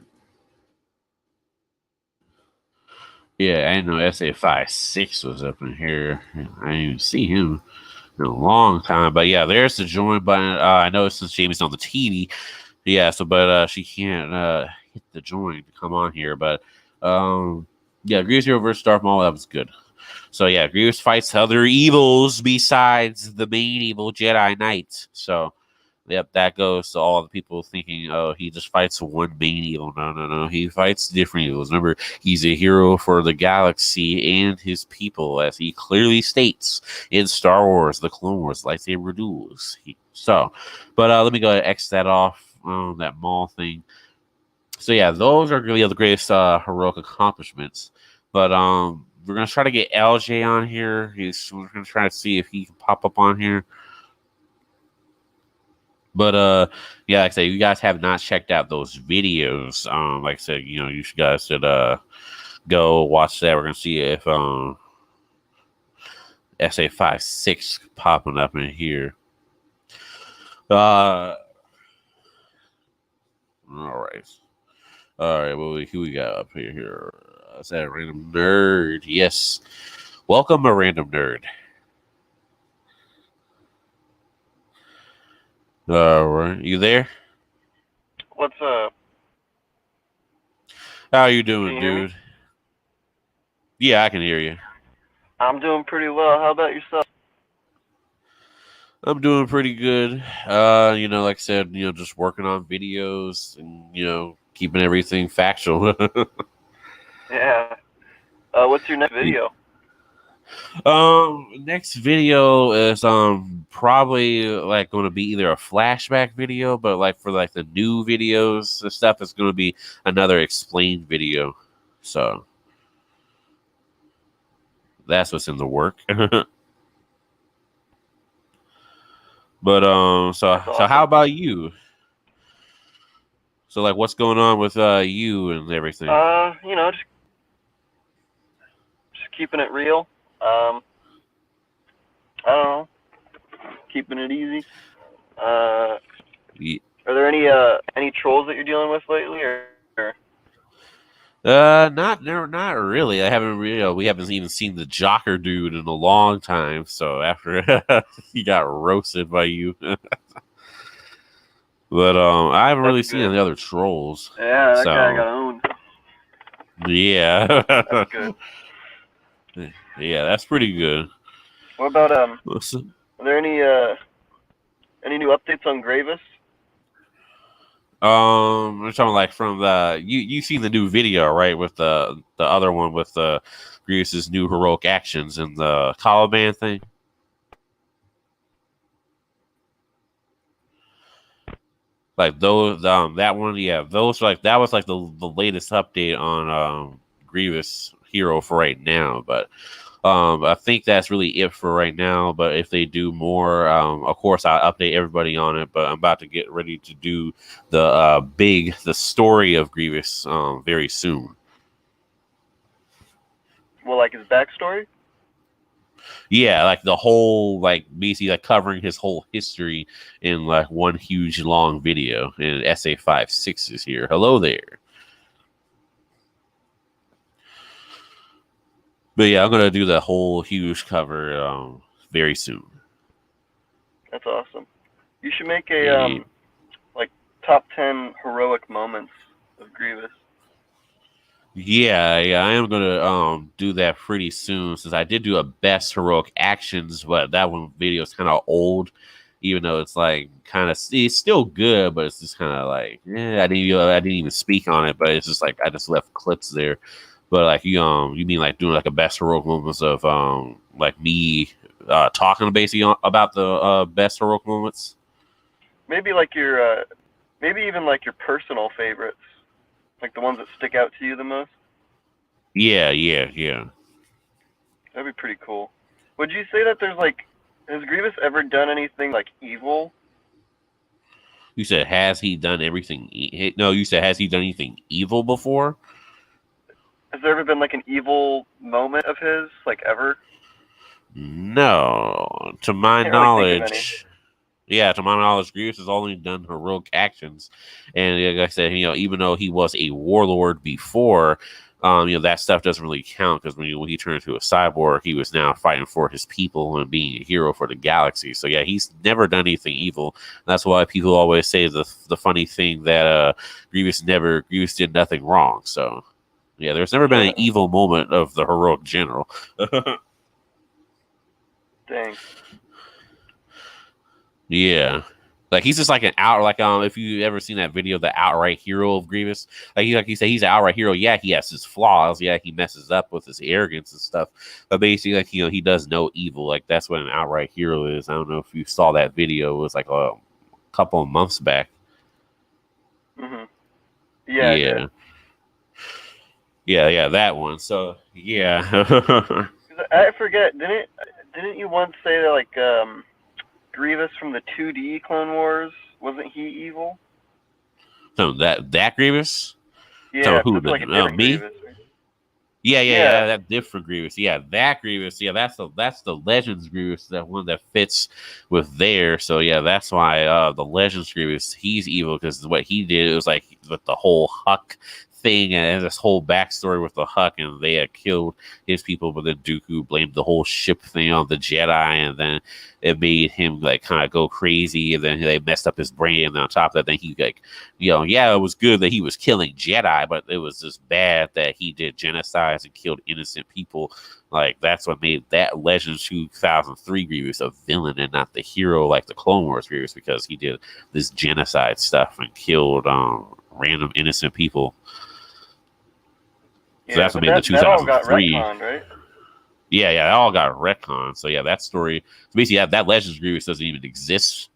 Yeah, I know SA56 was up in here. I didn't even see him in a long time. But yeah, there's the join button. I know since Jamie's on the TV. Yeah, so but she can't hit the join to come on here. But yeah, Grievous Hero versus Darth Maul, that was good. So yeah, Grievous fights other evils besides the main evil Jedi Knight. So yep, that goes to all the people thinking, oh, he just fights one main evil. No, no, no. He fights different evils. Remember, he's a hero for the galaxy and his people, as he clearly states in Star Wars, the Clone Wars lightsaber duels. But let me go ahead and X that off, that Maul thing. So yeah, those are really the greatest heroic accomplishments. But we're gonna try to get LJ on here. We're gonna try to see if he can pop up on here. But yeah, like I say, you guys have not checked out those videos. Like I said, you guys should go watch that. We're gonna see if SA56 popping up in here. All right. All right, well, who we got up here? Is that a random nerd? Yes. Welcome, a random nerd. All right, you there? What's up? How are you Can doing, you hear me? dude? Yeah, I can hear you. I'm doing pretty well. How about yourself? I'm doing pretty good. Like I said, just working on videos and keeping everything factual. Yeah. What's your next video? Next video is probably like going to be either a flashback video, but like for like the new videos and stuff, it's going to be another explained video. So that's what's in the work. But That's so how awesome. about you? So like, what's going on with you and everything? Just keeping it real. Um, I don't know, keeping it easy. Uh, Ye- are there any trolls that you're dealing with lately, or? Not no, not really. I haven't really. We haven't even seen the Jocker dude in a long time. So after he got roasted by you, but I haven't That's really seen good. any other trolls. Yeah, that guy So got owned. yeah, That's good. yeah, that's pretty good. What about Listen, Are there any new updates on Grievous? I'm talking like from the you seen the new video right with the other one with the Grievous's new heroic actions and the Caliban thing. Like those, that one, yeah, those like that was like the latest update on Grievous Hero for right now. But I think that's really it for right now. But if they do more, of course I'll update everybody on it. But I'm about to get ready to do the story of Grievous very soon. Well, like his backstory? Yeah, like the whole like basically like covering his whole history in like one huge long video. And SA56 is here. Hello there. But yeah, I'm gonna do the whole huge cover very soon. That's awesome. You should make a Eh, like top 10 heroic moments of Grievous. yeah, I am gonna do that pretty soon since I did do a best heroic actions, but that one video is kind of old, even though it's like kind of it's still good, but it's just kind of like I didn't even speak on it, but it's just like I just left clips there. But like you mean like doing like a best heroic moments of like me talking basically about the best heroic moments. Maybe maybe even like your personal favorites, like the ones that stick out to you the most. Yeah. That'd be pretty cool. Would you say that has Grievous ever done anything like evil? You said has he done everything? No, you said has he done anything evil before? Has there ever been like an evil moment of his, like ever? No, to I my can't really think of any. knowledge, Yeah, to my knowledge, Grievous has only done heroic actions, and like I said, even though he was a warlord before, that stuff doesn't really count because when he turned into a cyborg, he was now fighting for his people and being a hero for the galaxy. So yeah, he's never done anything evil. That's why people always say the funny thing that Grievous did nothing wrong. So yeah, there's never been an evil moment of the heroic general. Dang. Yeah. Like he's just like an if you ever seen that video, the outright hero of Grievous, like you say, he's an outright hero. Yeah, he has his flaws. Yeah, he messes up with his arrogance and stuff. But basically, like he does no evil. Like that's what an outright hero is. I don't know if you saw that video. It was like a couple of months back. Mm-hmm. Yeah. Yeah, that one. So yeah. I forget. Didn't you once say that like Grievous from the 2D Clone Wars, wasn't he evil? So that Grievous? Yeah, so who like a different me? Grievous. Yeah, that different Grievous. Yeah, that Grievous. Yeah, that's the Legends Grievous, that one that fits with there. So yeah, that's why the Legends Grievous, he's evil because what he did, it was like with the whole Huck thing and this whole backstory with the Huck, and they had killed his people, but then Dooku blamed the whole ship thing on the Jedi, and then it made him like kind of go crazy, and then they messed up his brain, and then on top of that, then he like, it was good that he was killing Jedi, but it was just bad that he did genocides and killed innocent people. Like that's what made that Legends 2003 Grievous a villain and not the hero like the Clone Wars Grievous, because he did this genocide stuff and killed random innocent people. So that's what made the 2003. That all got retconned, right? Yeah, it all got retconned. So yeah, that story. So basically, that Legends Grievous doesn't even exist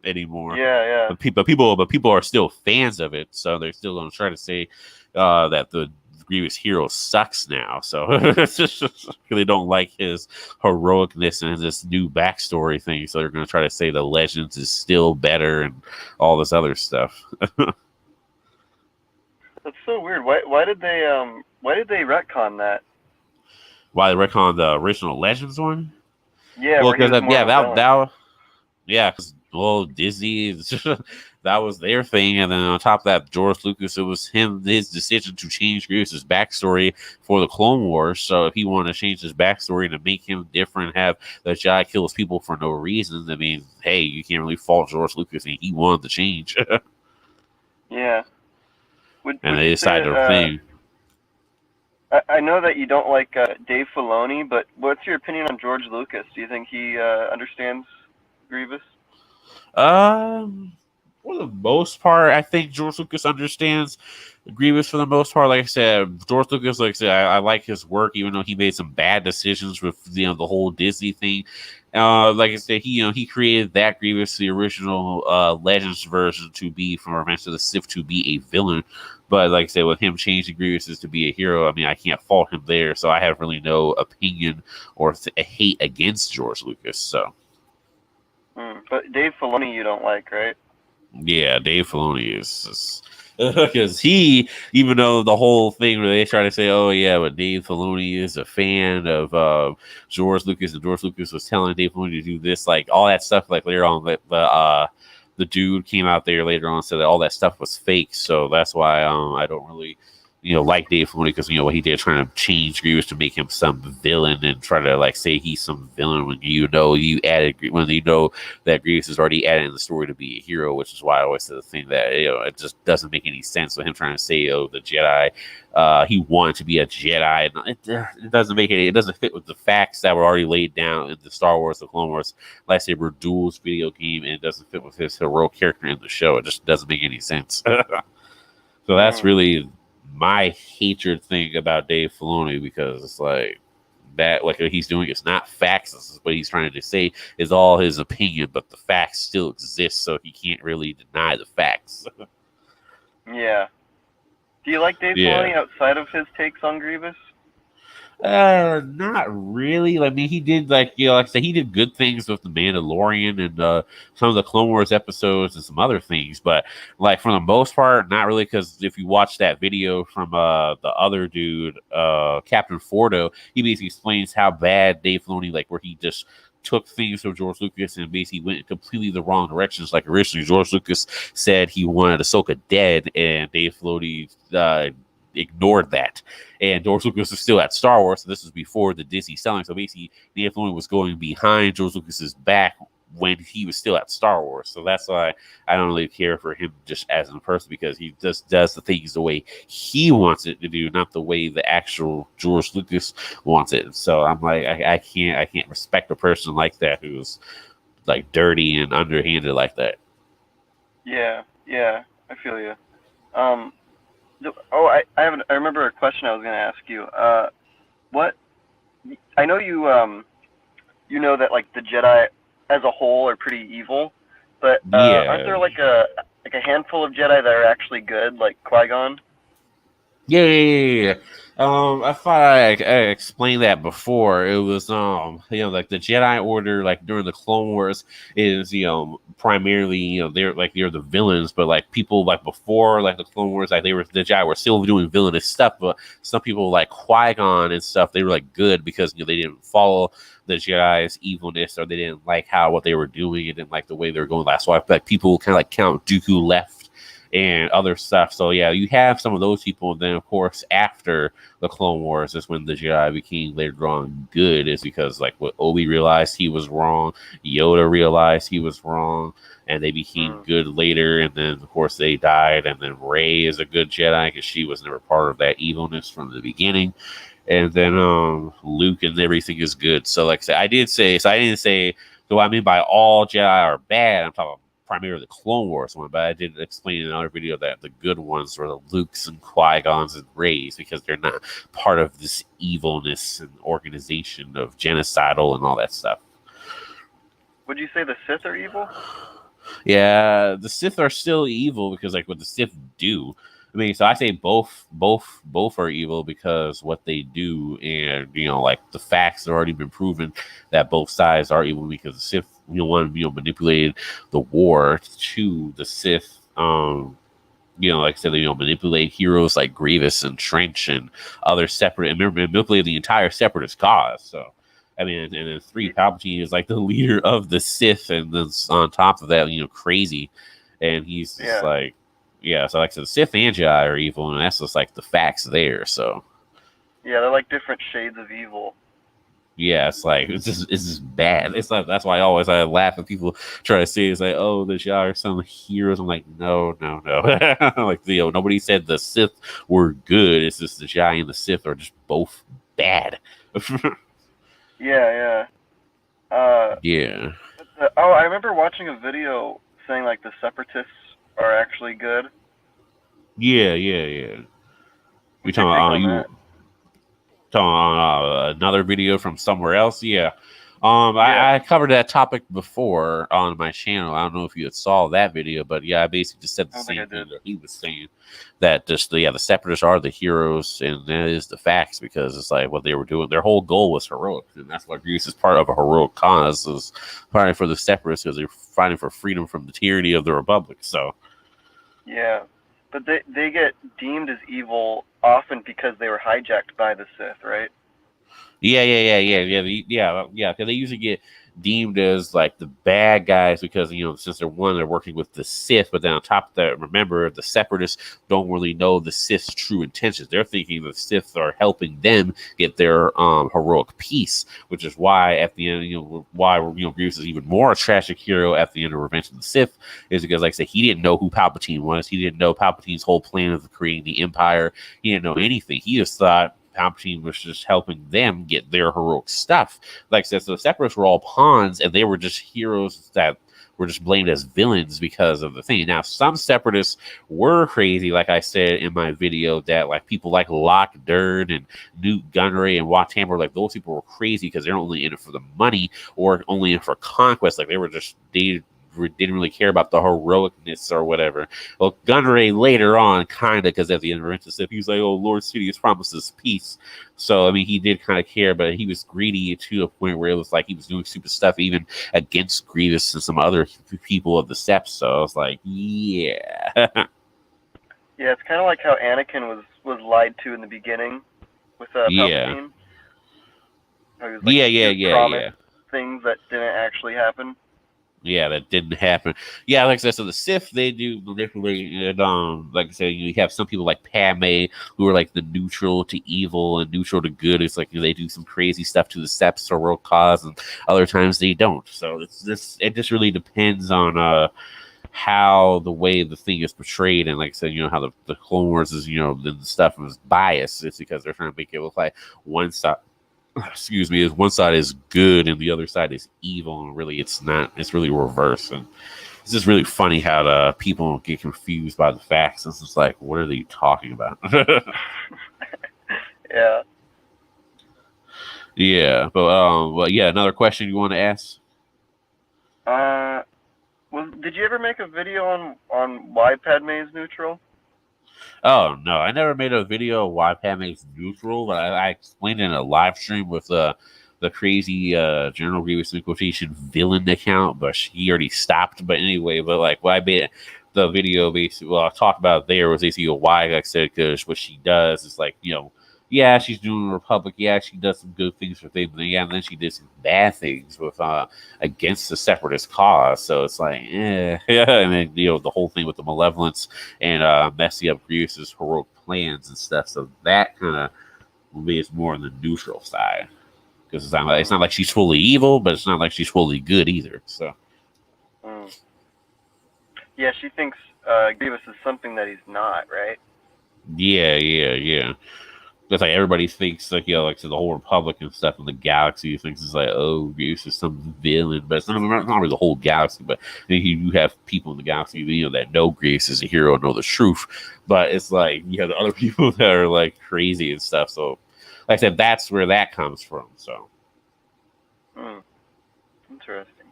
anymore. Yeah. But people are still fans of it, so they're still going to try to say that the Grievous hero sucks now. So they don't like his heroicness and this new backstory thing. So they're going to try to say the Legends is still better and all this other stuff. That's so weird. Why did they retcon that? Why they retcon the original Legends one? Yeah, well, because Disney that was their thing, and then on top of that, George Lucas, it was his decision to change Grievous's backstory for the Clone Wars. So if he wanted to change his backstory to make him different, have the Jedi kill his people for no reason, I mean, hey, you can't really fault George Lucas, and he wanted to change. Yeah. And they decided their thing. I know that you don't like Dave Filoni, but what's your opinion on George Lucas? Do you think he understands Grievous? For the most part, I think George Lucas understands Grievous for the most part. Like I said, George Lucas, like I said, I like his work, even though he made some bad decisions with the whole Disney thing. Like I said, he created that Grievous, the original Legends version, to be from Revenge of the Sith, to be a villain. But like I said, with him changing Grievous to be a hero, I mean, I can't fault him there. So I have really no opinion or hate against George Lucas. So. But Dave Filoni you don't like, right? Yeah, Dave Filoni is because he, even though the whole thing where they try to say, oh yeah, but Dave Filoni is a fan of George Lucas, and George Lucas was telling Dave Filoni to do this, like all that stuff, like later on, the dude came out there later on and said that all that stuff was fake. So that's why I don't really like Dave Filoni, because what he did, trying to change Grievous to make him some villain and try to like say he's some villain when that Grievous is already added in the story to be a hero, which is why I always say the thing that it just doesn't make any sense with him trying to say, oh, the Jedi, he wanted to be a Jedi. It doesn't make it doesn't fit with the facts that were already laid down in the Star Wars, the Clone Wars lightsaber duels video game, and it doesn't fit with his heroic character in the show. It just doesn't make any sense. So that's really my hatred thing about Dave Filoni, because it's like that, like what he's doing is not facts. This is what he's trying to say is all his opinion, but the facts still exist, so he can't really deny the facts. Yeah. Do you like Dave Filoni outside of his takes on Grievous? Not really. I mean, he did like I said, he did good things with the Mandalorian and some of the Clone Wars episodes and some other things, but like for the most part, not really. Because if you watch that video from the other dude, Captain Fordo, he basically explains how bad Dave Filoni, like where he just took things from George Lucas and basically went in completely the wrong directions. Like originally, George Lucas said he wanted Ahsoka dead, and Dave Filoni ignored that. And George Lucas is still at Star Wars, so this was before the Disney selling. So basically, Dave Filoni was going behind George Lucas's back when he was still at Star Wars. So that's why I don't really care for him just as a person, because he just does the things the way he wants it to do, not the way the actual George Lucas wants it. So I'm like, I can't respect a person like that who's like dirty and underhanded like that. Yeah, I feel you. I remember a question I was going to ask you. What? I know you know that like the Jedi as a whole are pretty evil, but aren't there like a handful of Jedi that are actually good, like Qui-Gon? Yeah. I thought I explained that before. It was like the Jedi Order, like during the Clone Wars, is primarily they're the villains, but like people like before like the Clone Wars, like the Jedi were still doing villainous stuff, but some people like Qui-Gon and stuff, they were like good because they didn't follow the Jedi's evilness, or they didn't like what they were doing, and didn't like the way they were going. That's why like people kind of like Count Dooku left and other stuff. So yeah, you have some of those people. And then of course after the Clone Wars is when the Jedi became later on good, is because like what Obi realized he was wrong, Yoda realized he was wrong, and they became good later. And then of course they died, and then Rey is a good Jedi because she was never part of that evilness from the beginning. And then Luke and everything is good. So like I said, I didn't say so I mean by all Jedi are bad. I'm talking primarily the Clone Wars one, but I did explain in another video that the good ones were the Lukes and Qui-Gons and Reys, because they're not part of this evilness and organization of genocidal and all that stuff. Would you say the Sith are evil? Yeah, the Sith are still evil because like what the Sith do. I mean, so I say both are evil because what they do, and like the facts have already been proven that both sides are evil, because the Sith, one manipulated the war to the Sith. Like I said, they manipulate heroes like Grievous and Trench and other separate, and manipulated the entire Separatist cause. So I mean, and then Palpatine is like the leader of the Sith, and then on top of that, crazy, and he's just like. Yeah, so like I said, the Sith and Jedi are evil, and that's just like the facts there. So yeah, they're like different shades of evil. Yeah, it's like it's just bad. It's like that's why I laugh at people try to say it's like, oh, the Jedi are some heroes. I'm like, no. Like nobody said the Sith were good. It's just the Jedi and the Sith are just both bad. Yeah. Yeah. I remember watching a video saying like the Separatists are actually good. Yeah. We talking about another video from somewhere else. Yeah. I covered that topic before on my channel. I don't know if you saw that video, but yeah, I basically just said the same thing that he was saying, that just the Separatists are the heroes, and that is the facts, because it's like what they were doing. Their whole goal was heroic, and that's why Grievous is part of a heroic cause, is fighting for the Separatists, because they're fighting for freedom from the tyranny of the Republic. So yeah, but they get deemed as evil often because they were hijacked by the Sith, right? Yeah. Because they usually get deemed as like the bad guys because since they're working with the Sith, but then on top of that, remember the Separatists don't really know the Sith's true intentions. They're thinking the Sith are helping them get their heroic peace, which is why at the end, Grievous is even more a tragic hero at the end of Revenge of the Sith, is because like I said, he didn't know who Palpatine was. He didn't know Palpatine's whole plan of creating the Empire. He didn't know anything. He just thought Palpatine was just helping them get their heroic stuff. Like I said, so the Separatists were all pawns, and they were just heroes that were just blamed as villains because of the thing. Now, some Separatists were crazy, like I said in my video, that like people like Locke Dern and Newt Gunray and Wat Tambor, like those people were crazy because they're only in it for the money or only in it for conquest. Like they didn't really care about the heroicness or whatever. Well, Gunray later on, kind of, because at the end of Revenge of the Sith, he was like, oh, Lord Sidious promises peace. So, I mean, he did kind of care, but he was greedy to a point where it was like he was doing stupid stuff even against Grievous and some other people of the Sept. So I was like, yeah. Yeah, it's kind of like how Anakin was lied to in the beginning with Palpatine. Yeah. things that didn't actually happen. Yeah, that didn't happen. Yeah, like I said, so the Sith, they do manipulate, and like I said, you have some people like Padme who are like the neutral to evil and neutral to good. It's like they do some crazy stuff to the Seps or world cause, and other times they don't. So it just really depends on how the way the thing is portrayed, and like I said, how the Clone Wars is, the stuff is biased. It's because they're trying to make it look like one side, excuse me, is one side is good and the other side is evil, and really it's not. It's really reverse, and it's just really funny how the people get confused by the facts. It's just like, what are they talking about? Yeah. Yeah, but well, yeah. Another question you want to ask? Did you ever make a video on why Padme is neutral? Oh no, I never made a video of why Padme is neutral, but I explained it in a live stream with the crazy General Grievous in quotation villain account, but he already stopped. But anyway, but like why I made the video basically, well, I talked about there was basically why, like I said, because what she does is like, yeah, she's doing the Republic. Yeah, she does some good things for things. Yeah, and then she did some bad things with against the separatist cause. So it's like, yeah. And then the whole thing with the malevolence and messing up Grievous's heroic plans and stuff. So that kind of is more on the neutral side, because it's not like she's fully evil, but it's not like she's fully good either. So. Yeah, she thinks Grievous is something that he's not, right? Yeah. That's like everybody thinks like like the whole Republic and stuff in the galaxy thinks it's like, oh, Grievous is some villain, but it's not really the whole galaxy. But you have people in the galaxy that know Grievous is a hero, know the truth. But it's like you have the other people that are like crazy and stuff. So, like I said, that's where that comes from. So, interesting.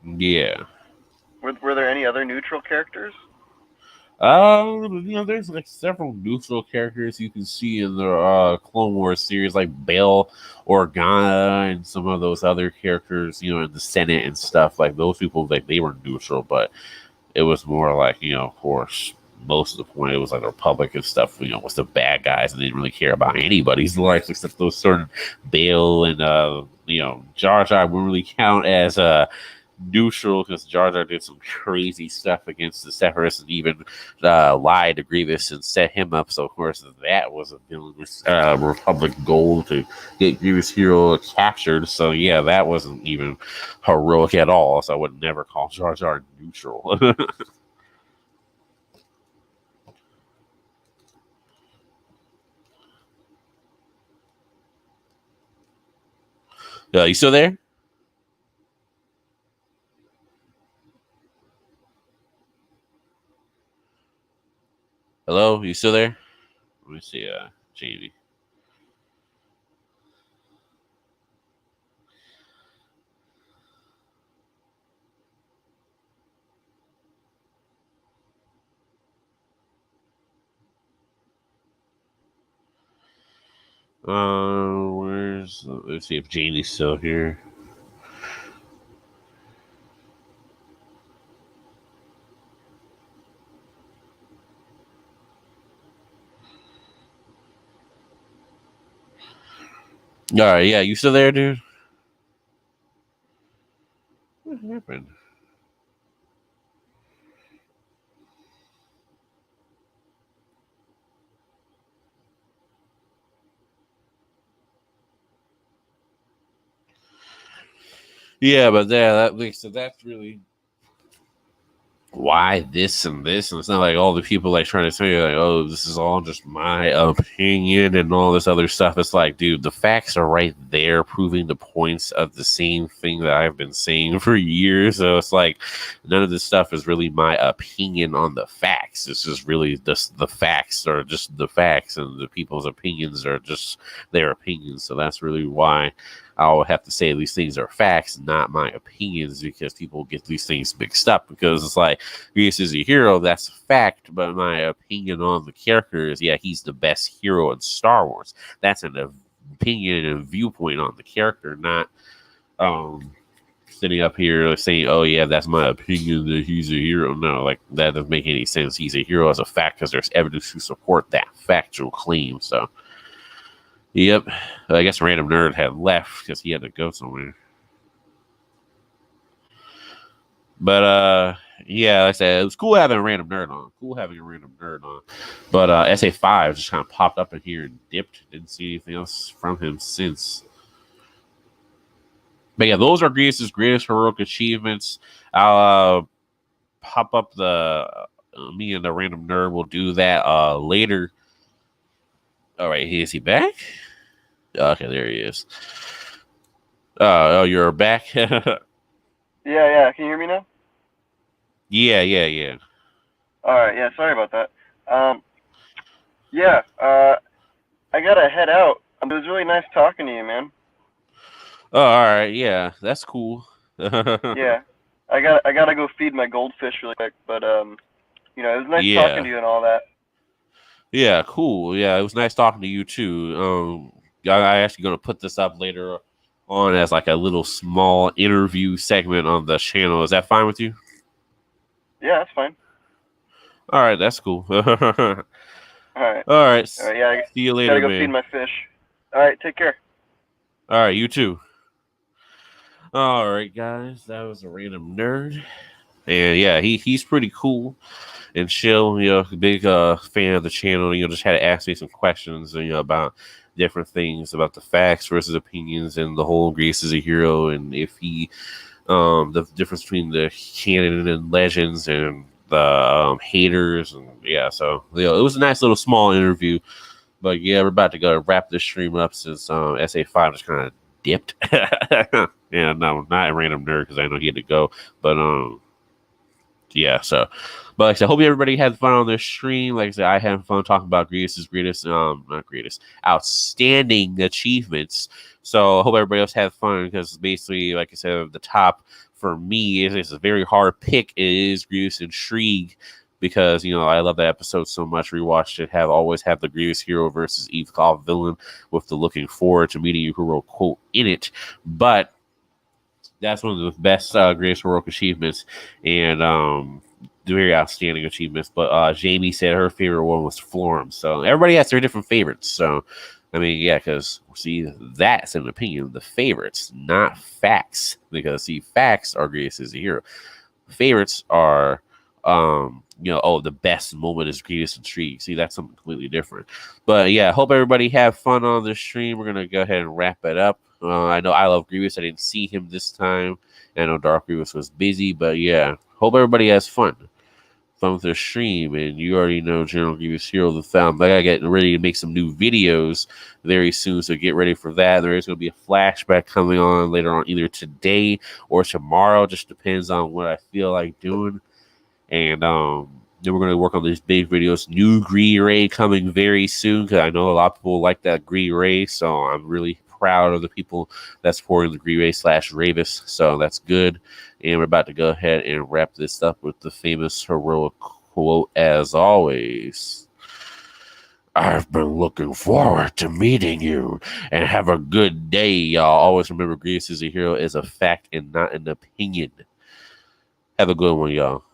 Yeah. Were there any other neutral characters? There's like several neutral characters you can see in the Clone Wars series, like Bail Organa and some of those other characters, in the Senate and stuff. Like those people, like they were neutral, but it was more like, of course, most of the point it was like the Republic and stuff, was the bad guys, and they didn't really care about anybody's life except those certain Bail and Jar Jar wouldn't really count as neutral, because Jar Jar did some crazy stuff against the Separatists and even lied to Grievous and set him up. So of course that was a villainous Republic goal to get Grievous hero captured. So yeah, that wasn't even heroic at all. So I would never call Jar Jar neutral. You still there? Hello, you still there? Let me see, Jamie. Let's see if Jamie's still here. All right, yeah, you still there, dude? What happened? Yeah, but that's really why this and this, and it's not like all the people like trying to say like, oh, this is all just my opinion and all this other stuff. It's like, dude, the facts are right there proving the points of the same thing that I've been saying for years. So it's like none of this stuff is really my opinion on the facts. It's just really just the facts are just the facts, and the people's opinions are just their opinions. So that's really why I'll have to say these things are facts, not my opinions, because people get these things mixed up. Because it's like, Grievous is a hero, that's a fact, but my opinion on the character is, yeah, he's the best hero in Star Wars. That's an opinion and viewpoint on the character, not sitting up here saying, oh, yeah, that's my opinion that he's a hero. No, like, that doesn't make any sense. He's a hero as a fact because there's evidence to support that factual claim, so. Yep. I guess Random Nerd had left because he had to go somewhere. But yeah, like I said, it was cool having a random nerd on. But SA5 just kind of popped up in here and dipped. Didn't see anything else from him since. But yeah, those are Grievous's greatest heroic achievements. I'll pop up the me and the random nerd will do that later. All right, is he back? Okay, there he is. Oh, you're back. Yeah. Can you hear me now? Yeah. All right. Yeah. Sorry about that. Yeah. I gotta head out. It was really nice talking to you, man. Oh, all right. Yeah, that's cool. Yeah. I gotta go feed my goldfish really quick, but it was nice talking to you and all that. Yeah, cool. Yeah, it was nice talking to you too. I actually gonna put this up later on as like a little small interview segment on the channel. Is that fine with you? Yeah, that's fine. All right, that's cool. All right. All right. Yeah. See you later, gotta go man. feed my fish. All right. Take care. All right, you too. All right, guys, that was a random nerd, and yeah, he's pretty cool and chill. Big fan of the channel. Just had to ask me some questions, about different things about the facts versus opinions and the whole Grace is a hero, and if he, the difference between the canon and legends and the haters, and yeah, so it was a nice little small interview. But yeah, we're about to go wrap this stream up since SA5 just kind of dipped. Yeah, no, not a random nerd because I know he had to go. But yeah, so but like I said, hope everybody had fun on this stream. Like I said, I had fun talking about Grievous's outstanding achievements. So I hope everybody else had fun because basically, like I said, the top for me is a very hard pick. It is Grievous and Shriek because I love that episode so much. Rewatched it. Always have the Grievous hero versus Eve Claw villain with the looking forward to meeting you hero quote in it. But that's one of the best greatest heroic achievements and very outstanding achievements. But Jamie said her favorite one was Florm. So everybody has their different favorites. So I mean, yeah, because see, that's an opinion. The favorites, not facts. Because see, facts are Grievous as a hero. Favorites are the best moment is Grievous and Shriek. See, that's something completely different. But yeah, hope everybody have fun on this stream. We're gonna go ahead and wrap it up. I know I love Grievous. I didn't see him this time. I know Dark Grievous was busy, but yeah, hope everybody has fun with their stream. And you already know General Grievous Hero the Found. I gotta get ready to make some new videos very soon, so get ready for that. There is gonna be a flashback coming on later on, either today or tomorrow. Just depends on what I feel like doing. And then we're going to work on these big videos. New Green Ray coming very soon because I know a lot of people like that Green Ray. So I'm really proud of the people that's supporting the Green Ray / Grievous. So that's good. And we're about to go ahead and wrap this up with the famous heroic quote as always. I've been looking forward to meeting you and have a good day, y'all. Always remember Grievous is a hero is a fact and not an opinion. Have a good one, y'all.